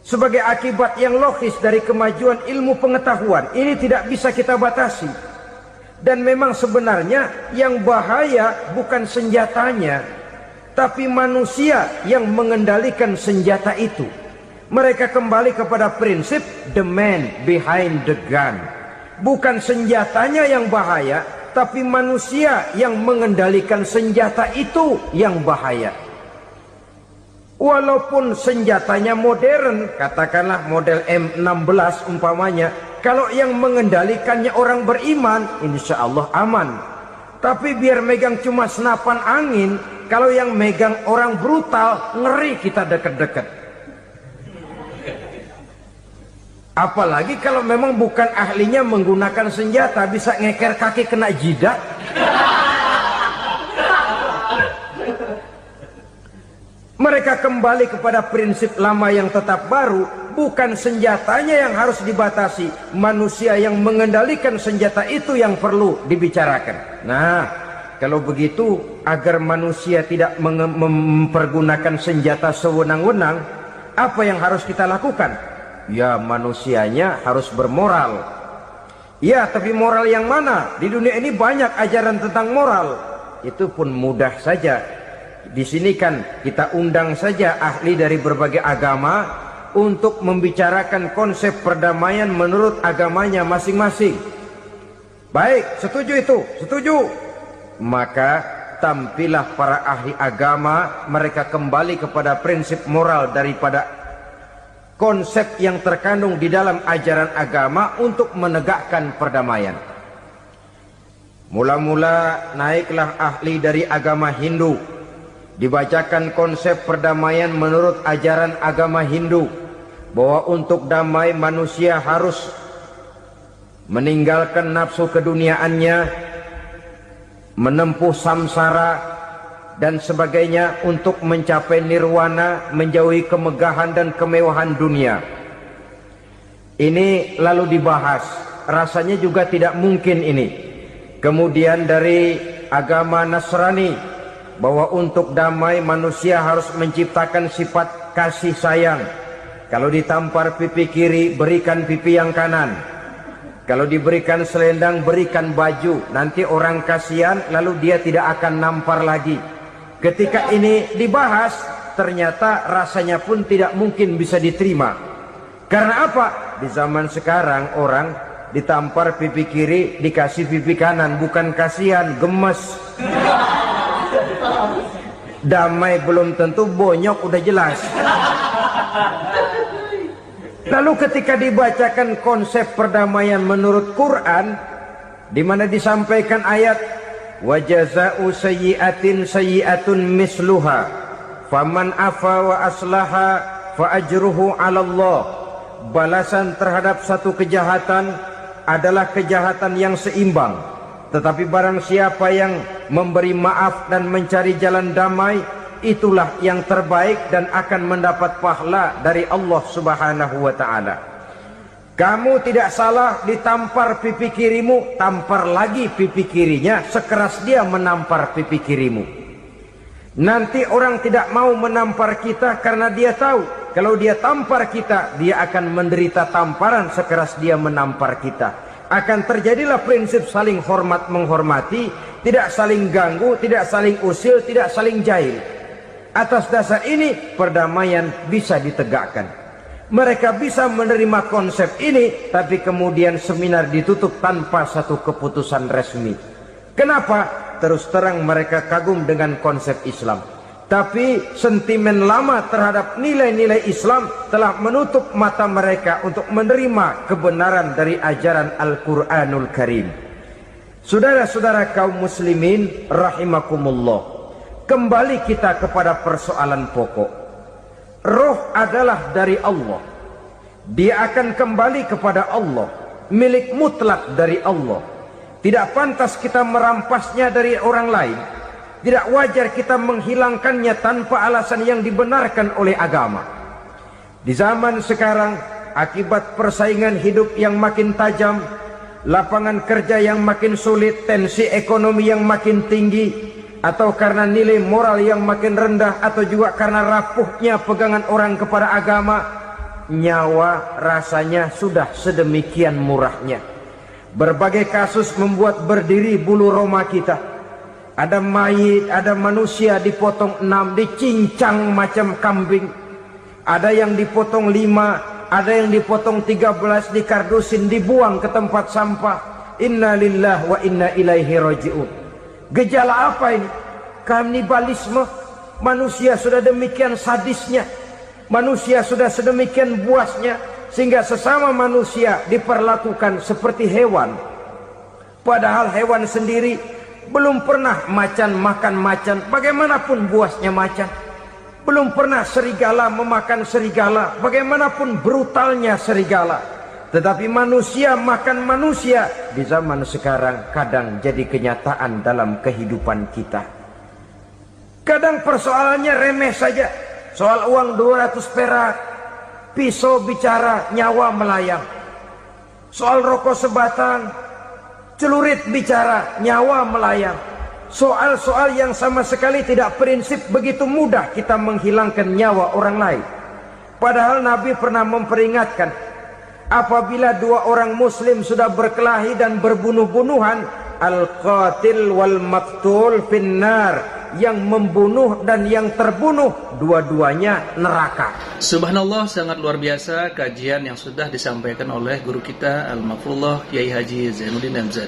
sebagai akibat yang logis dari kemajuan ilmu pengetahuan ini tidak bisa kita batasi. Dan memang sebenarnya yang bahaya bukan senjatanya, tapi manusia yang mengendalikan senjata itu. Mereka kembali kepada prinsip the man behind the gun. Bukan senjatanya yang bahaya, tapi manusia yang mengendalikan senjata itu yang bahaya. Walaupun senjatanya modern, katakanlah model M16 umpamanya, kalau yang mengendalikannya orang beriman, insya Allah aman. Tapi biar megang cuma senapan angin, kalau yang megang orang brutal, ngeri kita deket-deket. Apalagi kalau memang bukan ahlinya menggunakan senjata, bisa ngeker kaki kena jidat. Mereka kembali kepada prinsip lama yang tetap baru, bukan senjatanya yang harus dibatasi, manusia yang mengendalikan senjata itu yang perlu dibicarakan. Nah, kalau begitu, agar manusia tidak mempergunakan senjata sewenang-wenang, apa yang harus kita lakukan? Ya, manusianya harus bermoral. Ya, tapi moral yang mana? Di dunia ini banyak ajaran tentang moral. Itu pun mudah saja. Di sini kan kita undang saja ahli dari berbagai agama untuk membicarakan konsep perdamaian menurut agamanya masing-masing. Baik, setuju itu? Setuju. Maka tampillah para ahli agama, mereka kembali kepada prinsip moral daripada konsep yang terkandung di dalam ajaran agama untuk menegakkan perdamaian. Mula-mula naiklah ahli dari agama Hindu, dibacakan konsep perdamaian menurut ajaran agama Hindu, bahwa untuk damai manusia harus meninggalkan nafsu keduniaannya, menempuh samsara dan sebagainya untuk mencapai nirwana, menjauhi kemegahan dan kemewahan dunia. Ini lalu dibahas, rasanya juga tidak mungkin ini. Kemudian dari agama Nasrani, bahwa untuk damai manusia harus menciptakan sifat kasih sayang. Kalau ditampar pipi kiri, berikan pipi yang kanan. Kalau diberikan selendang, berikan baju. Nanti orang kasihan, lalu dia tidak akan nampar lagi. Ketika ini dibahas, ternyata rasanya pun tidak mungkin bisa diterima. Karena apa? Di zaman sekarang orang ditampar pipi kiri, dikasih pipi kanan. Bukan kasihan, gemes. Damai belum tentu, bonyok udah jelas. Lalu ketika dibacakan konsep perdamaian menurut Quran, di mana disampaikan ayat wa jazaa'u sayyi'atin sayyi'atun misluha faman afa wa aslaha fa ajruhu 'ala Allah. Balasan terhadap satu kejahatan adalah kejahatan yang seimbang, tetapi barang siapa yang memberi maaf dan mencari jalan damai, itulah yang terbaik dan akan mendapat pahala dari Allah Subhanahu wa ta'ala. Kamu tidak salah ditampar pipi kirimu, tampar lagi pipi kirinya sekeras dia menampar pipi kirimu. Nanti orang tidak mau menampar kita karena dia tahu kalau dia tampar kita, dia akan menderita tamparan sekeras dia menampar kita. Akan terjadilah prinsip saling hormat menghormati, tidak saling ganggu, tidak saling usil, tidak saling jahil. Atas dasar ini perdamaian bisa ditegakkan. Mereka bisa menerima konsep ini, tapi kemudian seminar ditutup tanpa satu keputusan resmi. Kenapa? Terus terang mereka kagum dengan konsep Islam, tapi sentimen lama terhadap nilai-nilai Islam telah menutup mata mereka untuk menerima kebenaran dari ajaran Al-Quranul Karim. Saudara-saudara kaum muslimin rahimakumullah, kembali kita kepada persoalan pokok. Roh adalah dari Allah. Dia akan kembali kepada Allah, milik mutlak dari Allah. Tidak pantas kita merampasnya dari orang lain. Tidak wajar kita menghilangkannya tanpa alasan yang dibenarkan oleh agama. Di zaman sekarang, akibat persaingan hidup yang makin tajam, lapangan kerja yang makin sulit, tensi ekonomi yang makin tinggi, atau karena nilai moral yang makin rendah, atau juga karena rapuhnya pegangan orang kepada agama, nyawa rasanya sudah sedemikian murahnya. Berbagai kasus membuat berdiri bulu roma kita. Ada mayit, ada manusia dipotong 6, dicincang macam kambing. Ada yang dipotong 5, ada yang dipotong 13, dikardusin, dibuang ke tempat sampah. Inna lillahi wa inna ilaihi raji'un. Gejala apa ini? Kanibalisme. Manusia sudah demikian sadisnya, manusia sudah sedemikian buasnya, sehingga sesama manusia diperlakukan seperti hewan. Padahal hewan sendiri belum pernah macan makan macan, bagaimanapun buasnya macan. Belum pernah serigala memakan serigala, bagaimanapun brutalnya serigala. Tetapi manusia makan manusia di zaman sekarang kadang jadi kenyataan dalam kehidupan kita. Kadang persoalannya remeh saja. Soal uang 200 perak, pisau bicara, nyawa melayang. Soal rokok sebatang, celurit bicara, nyawa melayang. Soal-soal yang sama sekali tidak prinsip, begitu mudah kita menghilangkan nyawa orang lain. Padahal Nabi pernah memperingatkan, apabila dua orang muslim sudah berkelahi dan berbunuh-bunuhan, al-qatil wal maqtul finnar, yang membunuh dan yang terbunuh dua-duanya neraka. Subhanallah, sangat luar biasa kajian yang sudah disampaikan oleh guru kita Al-Mafrullah Kiai Haji Zainuddin MZ.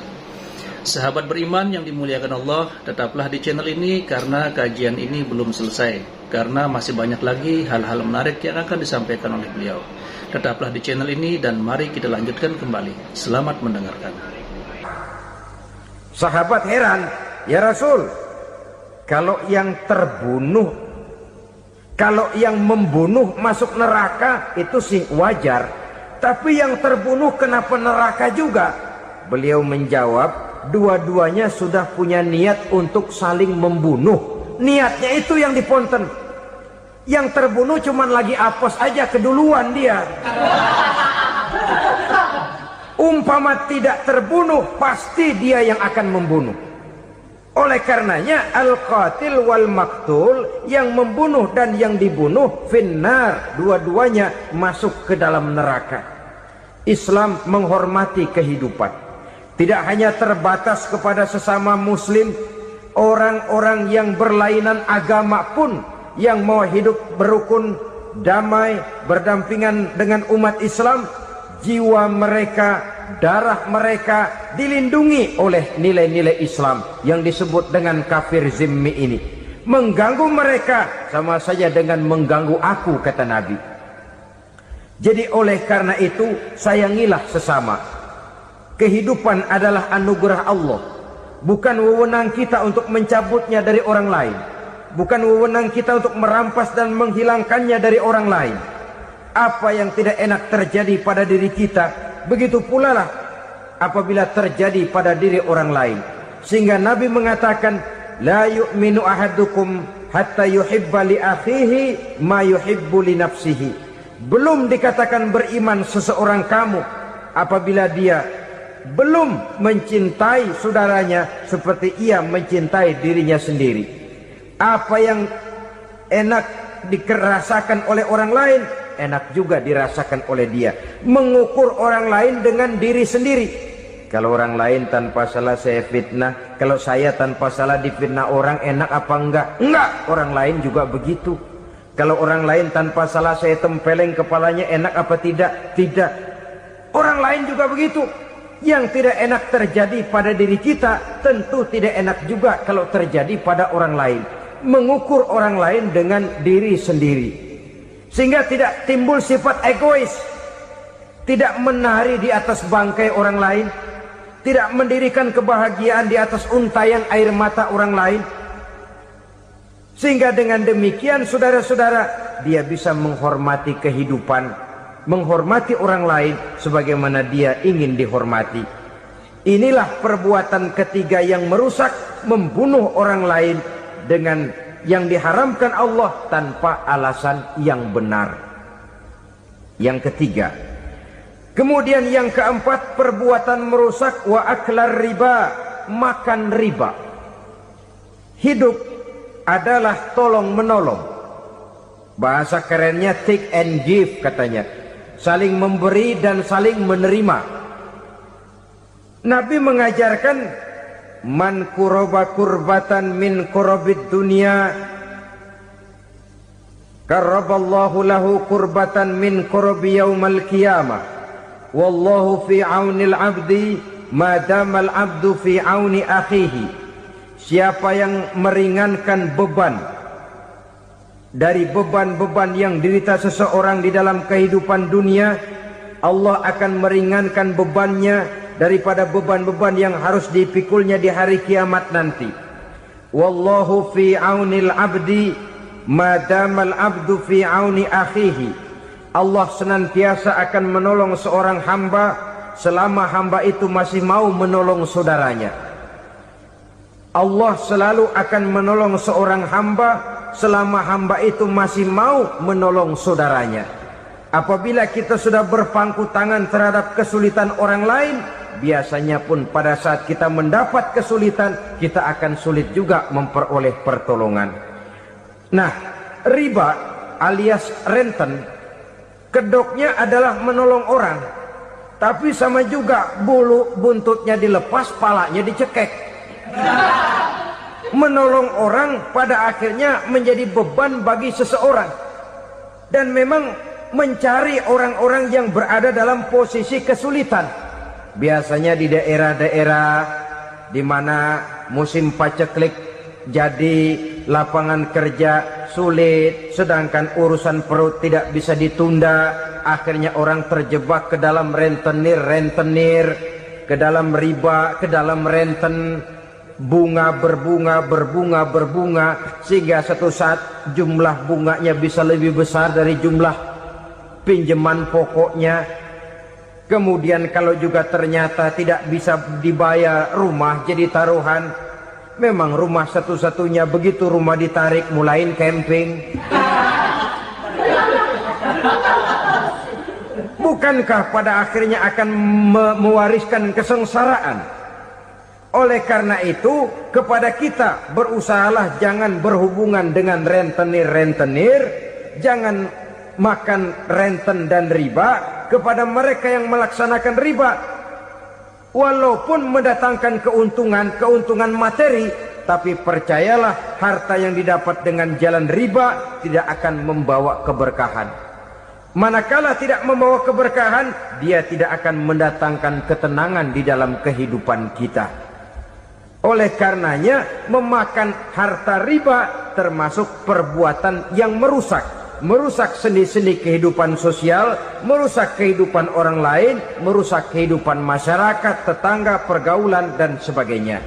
Sahabat beriman yang dimuliakan Allah, tetaplah di channel ini karena kajian ini belum selesai, karena masih banyak lagi hal-hal menarik yang akan disampaikan oleh beliau. Tetaplah di channel ini dan mari kita lanjutkan kembali. Selamat mendengarkan. Sahabat heran, ya Rasul, kalau yang terbunuh, kalau yang membunuh masuk neraka itu sih wajar, tapi yang terbunuh kenapa neraka juga? Beliau menjawab, dua-duanya sudah punya niat untuk saling membunuh. Niatnya itu yang diponten. Yang terbunuh cuman lagi apes aja, keduluan dia. Umpama tidak terbunuh, pasti dia yang akan membunuh. Oleh karenanya al-qatil wal maktul, yang membunuh dan yang dibunuh finnar, dua-duanya masuk ke dalam neraka. Islam menghormati kehidupan, tidak hanya terbatas kepada sesama muslim, orang-orang yang berlainan agama pun yang mau hidup berukun, damai, berdampingan dengan umat Islam, jiwa mereka, darah mereka dilindungi oleh nilai-nilai Islam yang disebut dengan kafir zimmi ini. Mengganggu mereka sama saja dengan mengganggu aku, kata Nabi. Jadi oleh karena itu, sayangilah sesama. Kehidupan adalah anugerah Allah, bukan wewenang kita untuk mencabutnya dari orang lain, bukan wewenang kita untuk merampas dan menghilangkannya dari orang lain. Apa yang tidak enak terjadi pada diri kita, begitu pula lah apabila terjadi pada diri orang lain. Sehingga Nabi mengatakan, la yu'minu ahadukum hatta yuhibba li akhihi ma yuhibbu li nafsihi. Belum dikatakan beriman seseorang kamu apabila dia belum mencintai saudaranya seperti ia mencintai dirinya sendiri. Apa yang enak dirasakan oleh orang lain, enak juga dirasakan oleh dia. Mengukur orang lain dengan diri sendiri. Kalau orang lain tanpa salah saya fitnah, kalau saya tanpa salah difitnah orang, enak apa enggak? Enggak, orang lain juga begitu. Kalau orang lain tanpa salah saya tempeleng kepalanya, enak apa tidak? Tidak. Orang lain juga begitu. Yang tidak enak terjadi pada diri kita, tentu tidak enak juga kalau terjadi pada orang lain. Mengukur orang lain dengan diri sendiri, sehingga tidak timbul sifat egois, tidak menari di atas bangkai orang lain, tidak mendirikan kebahagiaan di atas untayan air mata orang lain. Sehingga dengan demikian saudara-saudara, dia bisa menghormati kehidupan, menghormati orang lain sebagaimana dia ingin dihormati. Inilah perbuatan ketiga yang merusak, membunuh orang lain dengan yang diharamkan Allah tanpa alasan yang benar. Yang ketiga. Kemudian yang keempat, perbuatan merusak wa aklar riba, makan riba. Hidup adalah tolong menolong. Bahasa kerennya take and give katanya. Saling memberi dan saling menerima. Nabi mengajarkan man kuraba kurbatan min kurabid dunia karaballahu lahu kurbatan min kurabi yaumal qiyamah wallahu fi aunil abdi madamal abdu fi auni akhihi. Siapa yang meringankan beban dari beban-beban yang dirita seseorang di dalam kehidupan dunia, Allah akan meringankan bebannya daripada beban-beban yang harus dipikulnya di hari kiamat nanti. Wallahu fi aunil abdi madamal abdu fi auni akhihi. Allah senantiasa akan menolong seorang hamba selama hamba itu masih mau menolong saudaranya. Allah selalu akan menolong seorang hamba selama hamba itu masih mau menolong saudaranya. Apabila kita sudah berpangku tangan terhadap kesulitan orang lain, biasanya pun pada saat kita mendapat kesulitan, kita akan sulit juga memperoleh pertolongan. Nah, riba alias renten, kedoknya adalah menolong orang, tapi sama juga bulu buntutnya dilepas, palanya dicekek. Menolong orang pada akhirnya menjadi beban bagi seseorang. Dan memang mencari orang-orang yang berada dalam posisi kesulitan. Biasanya di daerah-daerah di mana musim paceklik jadi lapangan kerja sulit, sedangkan urusan perut tidak bisa ditunda, akhirnya orang terjebak ke dalam rentenir, ke dalam riba, ke dalam renten. Bunga berbunga, sehingga satu saat jumlah bunganya bisa lebih besar dari jumlah pinjaman pokoknya. Kemudian kalau juga ternyata tidak bisa dibayar, rumah jadi taruhan. Memang rumah satu-satunya, begitu rumah ditarik mulain camping. Bukankah pada akhirnya akan mewariskan kesengsaraan? Oleh karena itu, kepada kita berusahalah jangan berhubungan dengan rentenir, jangan makan renten dan riba. Kepada mereka yang melaksanakan riba, walaupun mendatangkan keuntungan materi, tapi percayalah harta yang didapat dengan jalan riba tidak akan membawa keberkahan. Manakala tidak membawa keberkahan, dia tidak akan mendatangkan ketenangan di dalam kehidupan kita. Oleh karenanya, memakan harta riba termasuk perbuatan yang merusak sendi-sendi kehidupan sosial, merusak kehidupan orang lain, merusak kehidupan masyarakat, tetangga, pergaulan dan sebagainya.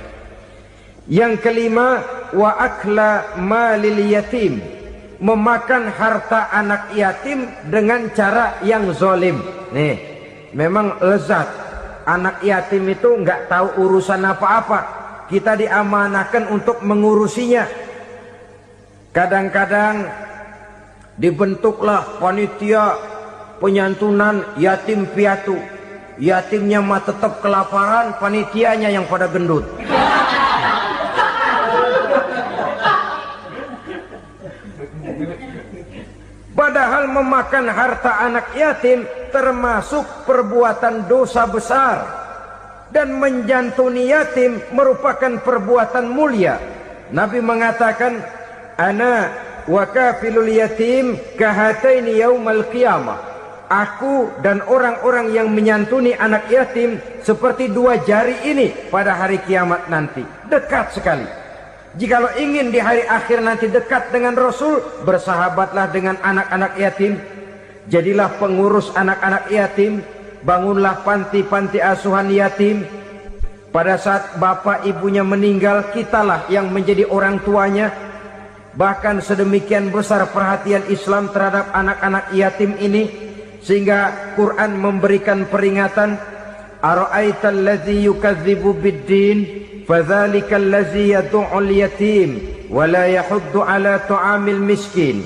Yang kelima, wa akla malil yatim, memakan harta anak yatim dengan cara yang zalim. Nih, memang lezat. Anak yatim itu nggak tahu urusan apa-apa. Kita diamanahkan untuk mengurusinya. Kadang-kadang dibentuklah panitia penyantunan yatim piatu. yatimnya mah tetap kelaparan, panitianya yang pada gendut. Padahal memakan harta anak yatim termasuk perbuatan dosa besar, dan menjantuni yatim merupakan perbuatan mulia. Nabi mengatakan, ana wa kafilul yatim kahataini yaumal qiyamah. Aku dan orang-orang yang menyantuni anak yatim seperti dua jari ini pada hari kiamat nanti. Dekat sekali. Jikalau ingin di hari akhir nanti dekat dengan Rasul, bersahabatlah dengan anak-anak yatim. Jadilah pengurus anak-anak yatim. Bangunlah panti-panti asuhan yatim. Pada saat bapak ibunya meninggal, kitalah yang menjadi orang tuanya. Bahkan sedemikian besar perhatian Islam terhadap anak-anak yatim ini, sehingga Quran memberikan peringatan, ara'aital ladzi yukadzibu bid-din fadzalikal ladzi yad'ul yatim wa la yahuddu ala ta'amil miskin.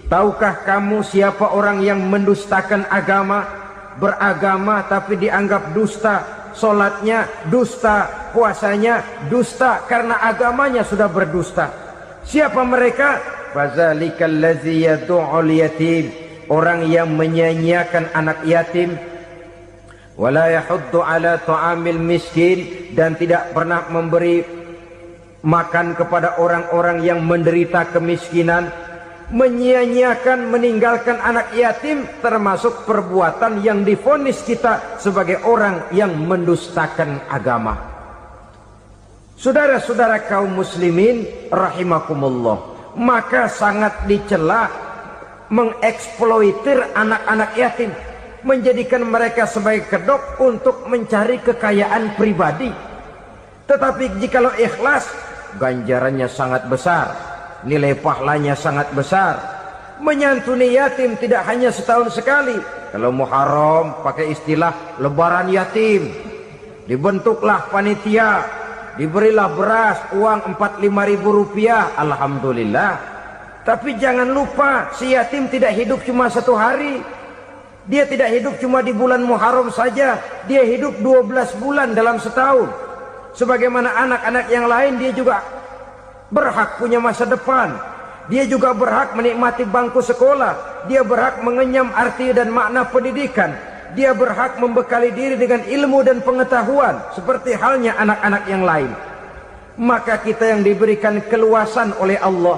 Tahukah kamu siapa orang yang mendustakan agama, beragama tapi dianggap dusta, salatnya dusta, puasanya dusta karena agamanya sudah berdusta. Siapa mereka? Fadzalikal ladzi yad'ul yatim, orang yang menyia-nyiakan anak yatim, wala yahuddu ala ta'amil miskin, dan tidak pernah memberi makan kepada orang-orang yang menderita kemiskinan. Menyia-nyiakan, meninggalkan anak yatim termasuk perbuatan yang divonis kita sebagai orang yang mendustakan agama. Saudara-saudara kaum muslimin rahimakumullah, maka sangat dicela mengeksploitir anak-anak yatim, menjadikan mereka sebagai kedok untuk mencari kekayaan pribadi. Tetapi jikalau ikhlas, ganjarannya sangat besar, nilai pahalanya sangat besar. Menyantuni yatim tidak hanya setahun sekali. Kalau Muharram pakai istilah lebaran yatim, dibentuklah panitia, diberilah beras, uang 45.000 rupiah, alhamdulillah. Tapi jangan lupa, si yatim tidak hidup cuma satu hari. Dia tidak hidup cuma di bulan Muharram saja. Dia hidup 12 bulan dalam setahun. Sebagaimana anak-anak yang lain, dia juga berhak punya masa depan. Dia juga berhak menikmati bangku sekolah. Dia berhak mengenyam arti dan makna pendidikan. Dia berhak membekali diri dengan ilmu dan pengetahuan, seperti halnya anak-anak yang lain. Maka kita yang diberikan keluasan oleh Allah,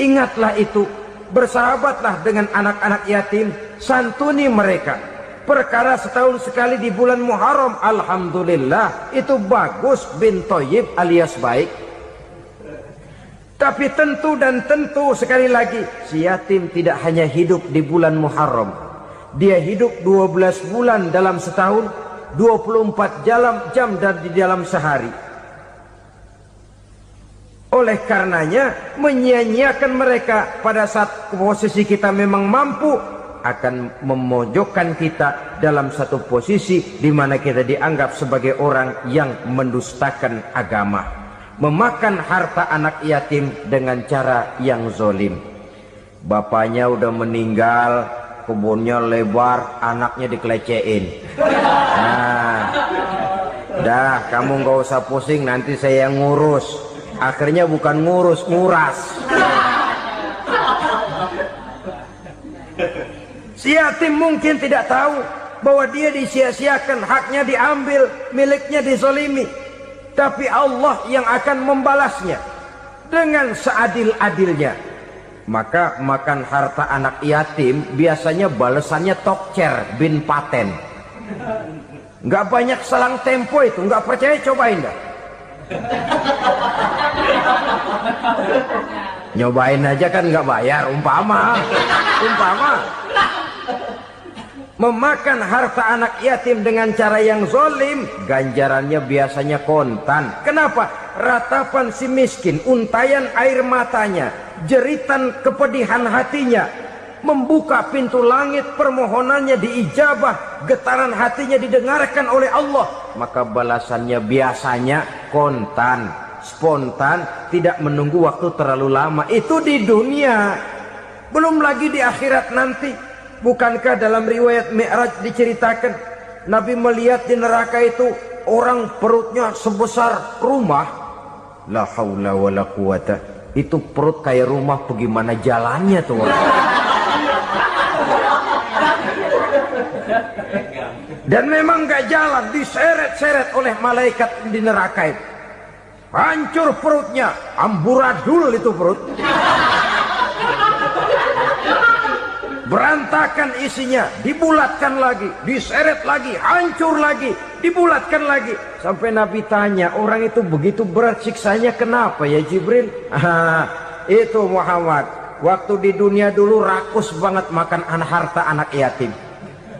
ingatlah itu, bersahabatlah dengan anak-anak yatim, santuni mereka. Perkara setahun sekali di bulan Muharram, alhamdulillah, itu bagus, bin Thayyib alias baik. Tapi tentu dan tentu sekali lagi, si yatim tidak hanya hidup di bulan Muharram. Dia hidup 12 bulan dalam setahun, 24 jam di dalam sehari. Oleh karenanya, menyia-nyiakan mereka pada saat posisi kita memang mampu akan memojokkan kita dalam satu posisi di mana kita dianggap sebagai orang yang mendustakan agama, memakan harta anak yatim dengan cara yang zolim. Bapaknya udah meninggal, kebunnya lebar, anaknya dikelecehin. Nah, dah kamu nggak usah pusing, nanti saya yang ngurus. Akhirnya bukan ngurus, nguras. Si yatim mungkin tidak tahu bahwa dia disia-siakan, haknya diambil, miliknya dizalimi. Tapi Allah yang akan membalasnya dengan seadil-adilnya. Maka makan harta anak yatim biasanya balasannya tokcer bin paten. Nggak banyak selang tempo itu, nggak percaya cobain dah. Nyobain aja kan nggak bayar, umpama memakan harta anak yatim dengan cara yang zolim, ganjarannya biasanya kontan. Kenapa? Ratapan si miskin, untayan air matanya, jeritan kepedihan hatinya, membuka pintu langit, permohonannya diijabah, getaran hatinya didengarkan oleh Allah, maka balasannya biasanya kontan, spontan, tidak menunggu waktu terlalu lama. Itu di dunia, belum lagi di akhirat nanti. Bukankah dalam riwayat Mi'raj diceritakan Nabi melihat di neraka itu orang perutnya sebesar rumah. La haula wala quwata. Itu perut kayak rumah, bagaimana jalannya tuh orang? Dan memang gak jalan, diseret-seret oleh malaikat di neraka itu. Hancur perutnya, amburadul itu perut. Berantakan isinya, dibulatkan lagi, diseret lagi, hancur lagi, dibulatkan lagi. Sampai Nabi tanya, orang itu begitu berat siksanya kenapa ya Jibril? Itu Muhammad, waktu di dunia dulu rakus banget makan harta anak yatim.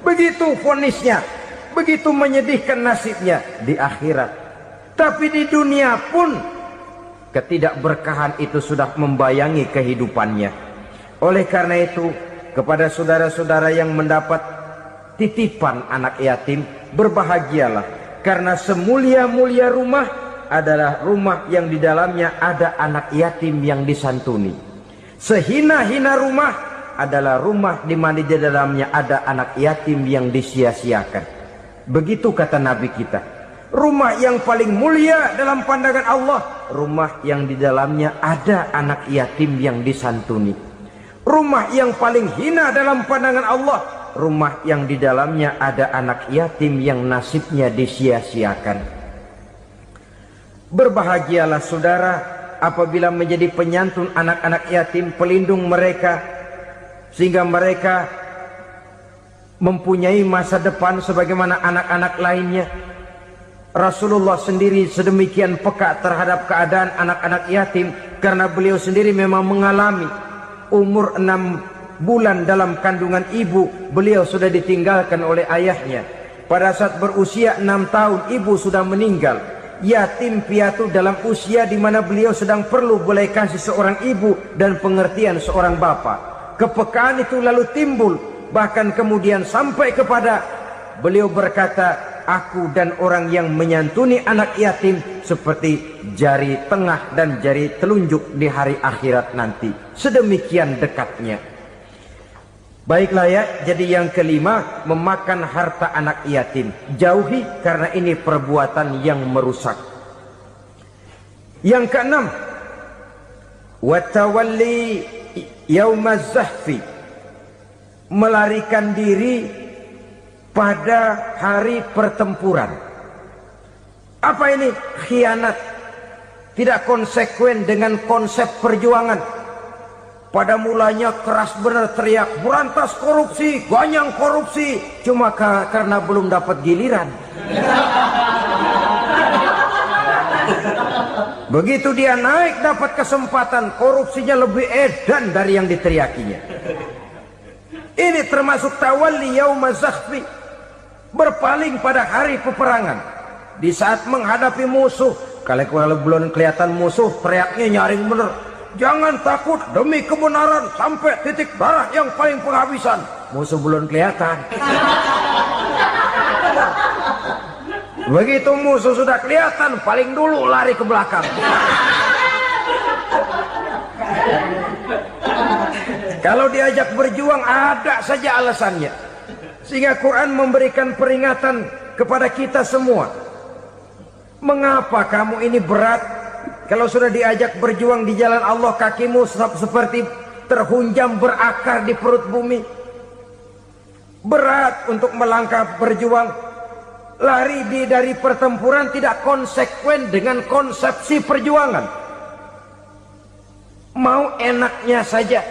Begitu vonisnya, begitu menyedihkan nasibnya di akhirat. Tapi di dunia pun ketidakberkahan itu sudah membayangi kehidupannya. Oleh karena itu, kepada saudara-saudara yang mendapat titipan anak yatim, berbahagialah, karena semulia-mulia rumah adalah rumah yang di dalamnya ada anak yatim yang disantuni. Sehina-hina rumah adalah rumah di mana di dalamnya ada anak yatim yang disia-siakan. Begitu kata Nabi kita. Rumah yang paling mulia dalam pandangan Allah, rumah yang di dalamnya ada anak yatim yang disantuni. Rumah yang paling hina dalam pandangan Allah, rumah yang di dalamnya ada anak yatim yang nasibnya disia-siakan. Berbahagialah saudara apabila menjadi penyantun anak-anak yatim, pelindung mereka, sehingga mereka mempunyai masa depan sebagaimana anak-anak lainnya. Rasulullah sendiri sedemikian peka terhadap keadaan anak-anak yatim, karena beliau sendiri memang mengalami. Umur 6 bulan dalam kandungan ibu, beliau sudah ditinggalkan oleh ayahnya. Pada saat berusia 6 tahun, ibu sudah meninggal. Yatim piatu dalam usia di mana beliau sedang perlu belas kasih seorang ibu dan pengertian seorang bapa. Kepekaan itu lalu timbul, bahkan kemudian sampai kepada beliau berkata, aku dan orang yang menyantuni anak yatim seperti jari tengah dan jari telunjuk di hari akhirat nanti. Sedemikian dekatnya. Baiklah ya, jadi yang kelima, memakan harta anak yatim. Jauhi, karena ini perbuatan yang merusak. Yang keenam, watawalli yaumaz zahfi, melarikan diri pada hari pertempuran. Apa ini? Khianat. Tidak konsekuen dengan konsep perjuangan. Pada mulanya keras benar teriak, berantas korupsi, ganyang korupsi. Cuma karena belum dapat giliran. Begitu dia naik dapat kesempatan, korupsinya lebih edan dari yang diteriakinya. Ini termasuk tawalli yaumaz zahfi, berpaling pada hari peperangan. Di saat menghadapi musuh, kalau belum kelihatan musuh, teriaknya nyaring bener. Jangan takut, demi kebenaran sampai titik darah yang paling penghabisan. Musuh belum kelihatan. Begitu musuh sudah kelihatan, paling dulu lari ke belakang. Kalau diajak berjuang ada saja alasannya. Sehingga Quran memberikan peringatan kepada kita semua. Mengapa kamu ini berat? Kalau sudah diajak berjuang di jalan Allah, kakimu seperti terhunjam berakar di perut bumi. Berat untuk melangkah berjuang. Lari dari pertempuran tidak konsekuen dengan konsepsi perjuangan. Mau enaknya saja.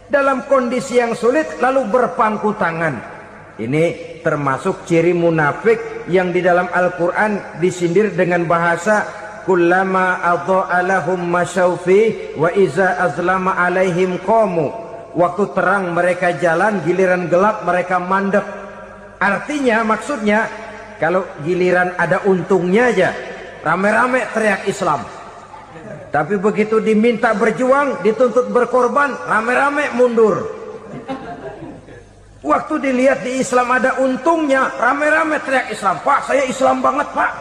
Dalam kondisi yang sulit lalu berpangku tangan. Ini termasuk ciri munafik yang di dalam Al-Quran disindir dengan bahasa kullama adha'a lahum masyaufi wa iza azlama alaihim qamu. Waktu terang mereka jalan, giliran gelap mereka mandek. Artinya, maksudnya, kalau giliran ada untungnya aja, rame-rame teriak Islam. Tapi begitu diminta berjuang, dituntut berkorban, rame-rame mundur. Waktu dilihat di Islam ada untungnya, rame-rame teriak Islam. Pak, saya Islam banget, Pak.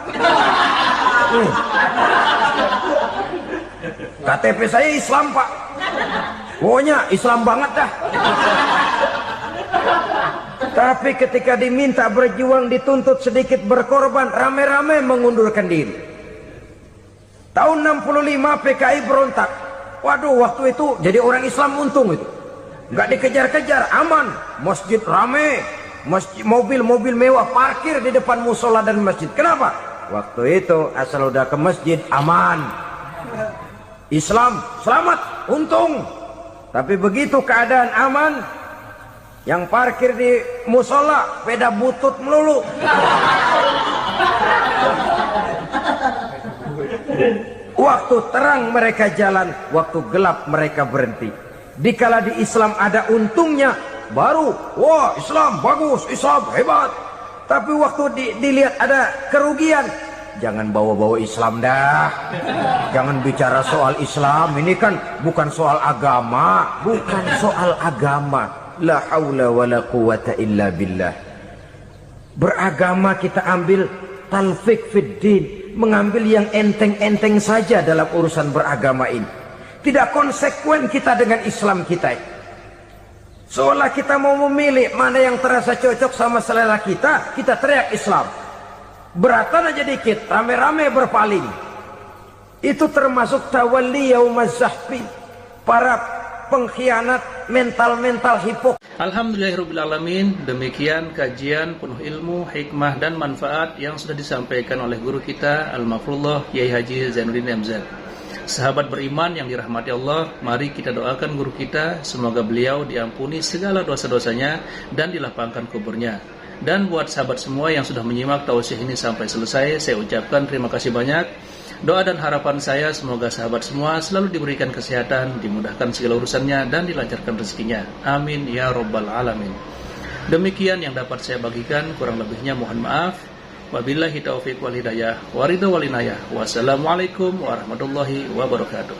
KTP saya Islam, Pak. Pokoknya Islam banget dah. Tapi ketika diminta berjuang, dituntut sedikit berkorban, rame-rame mengundurkan diri. Tahun 65 PKI berontak. Waduh, waktu itu jadi orang Islam untung itu. Nggak dikejar-kejar, aman. Masjid rame, mobil-mobil mewah parkir di depan musola dan masjid. Kenapa? Waktu itu asal udah ke masjid aman. Islam selamat, untung. Tapi begitu keadaan aman, yang parkir di musola sepeda butut melulu. Waktu terang mereka jalan, waktu gelap mereka berhenti. Dikala di Islam ada untungnya, baru wah Islam bagus, Islam hebat. Tapi waktu dilihat ada kerugian, jangan bawa-bawa Islam dah. Jangan bicara soal Islam, ini kan bukan soal agama. Bukan soal agama. La haula wa la quwata illa billah. Beragama kita ambil talfik fid din, mengambil yang enteng-enteng saja dalam urusan beragama ini. Tidak konsekuen kita dengan Islam kita. Seolah kita mau memilih mana yang terasa cocok sama selera kita, kita teriak Islam. Beratan aja dikit, rame-rame berpaling. Itu termasuk tawalli yaumaz zahfi, para pengkhianat mental-mental hipokrit. Alhamdulillahirrabbilalamin. Demikian kajian penuh ilmu, hikmah dan manfaat yang sudah disampaikan oleh guru kita Al-Mafrullah Kiai Haji Zainuddin MZ. Sahabat beriman yang dirahmati Allah, mari kita doakan guru kita, semoga beliau diampuni segala dosa-dosanya dan dilapangkan kuburnya. Dan buat sahabat semua yang sudah menyimak tausiah ini sampai selesai, saya ucapkan terima kasih banyak. Doa dan harapan saya semoga sahabat semua selalu diberikan kesehatan, dimudahkan segala urusannya dan dilancarkan rezekinya. Amin ya rabbal alamin. Demikian yang dapat saya bagikan, kurang lebihnya mohon maaf. Wabillahi taufiq wal hidayah wa ridha wal inayah. Wassalamualaikum warahmatullahi wabarakatuh.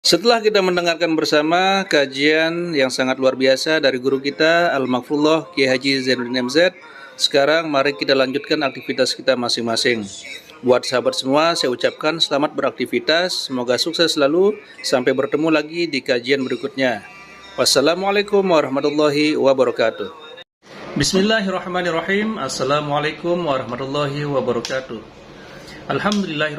Setelah kita mendengarkan bersama kajian yang sangat luar biasa dari guru kita Al-Mafrullah Kiai Haji Zainuddin MZ, sekarang mari kita lanjutkan aktivitas kita masing-masing. Buat sahabat semua, saya ucapkan selamat beraktivitas, semoga sukses selalu, sampai bertemu lagi di kajian berikutnya. Wassalamualaikum warahmatullahi wabarakatuh. Bismillahirrahmanirrahim. Assalamualaikum warahmatullahi wabarakatuh. Alhamdulillah.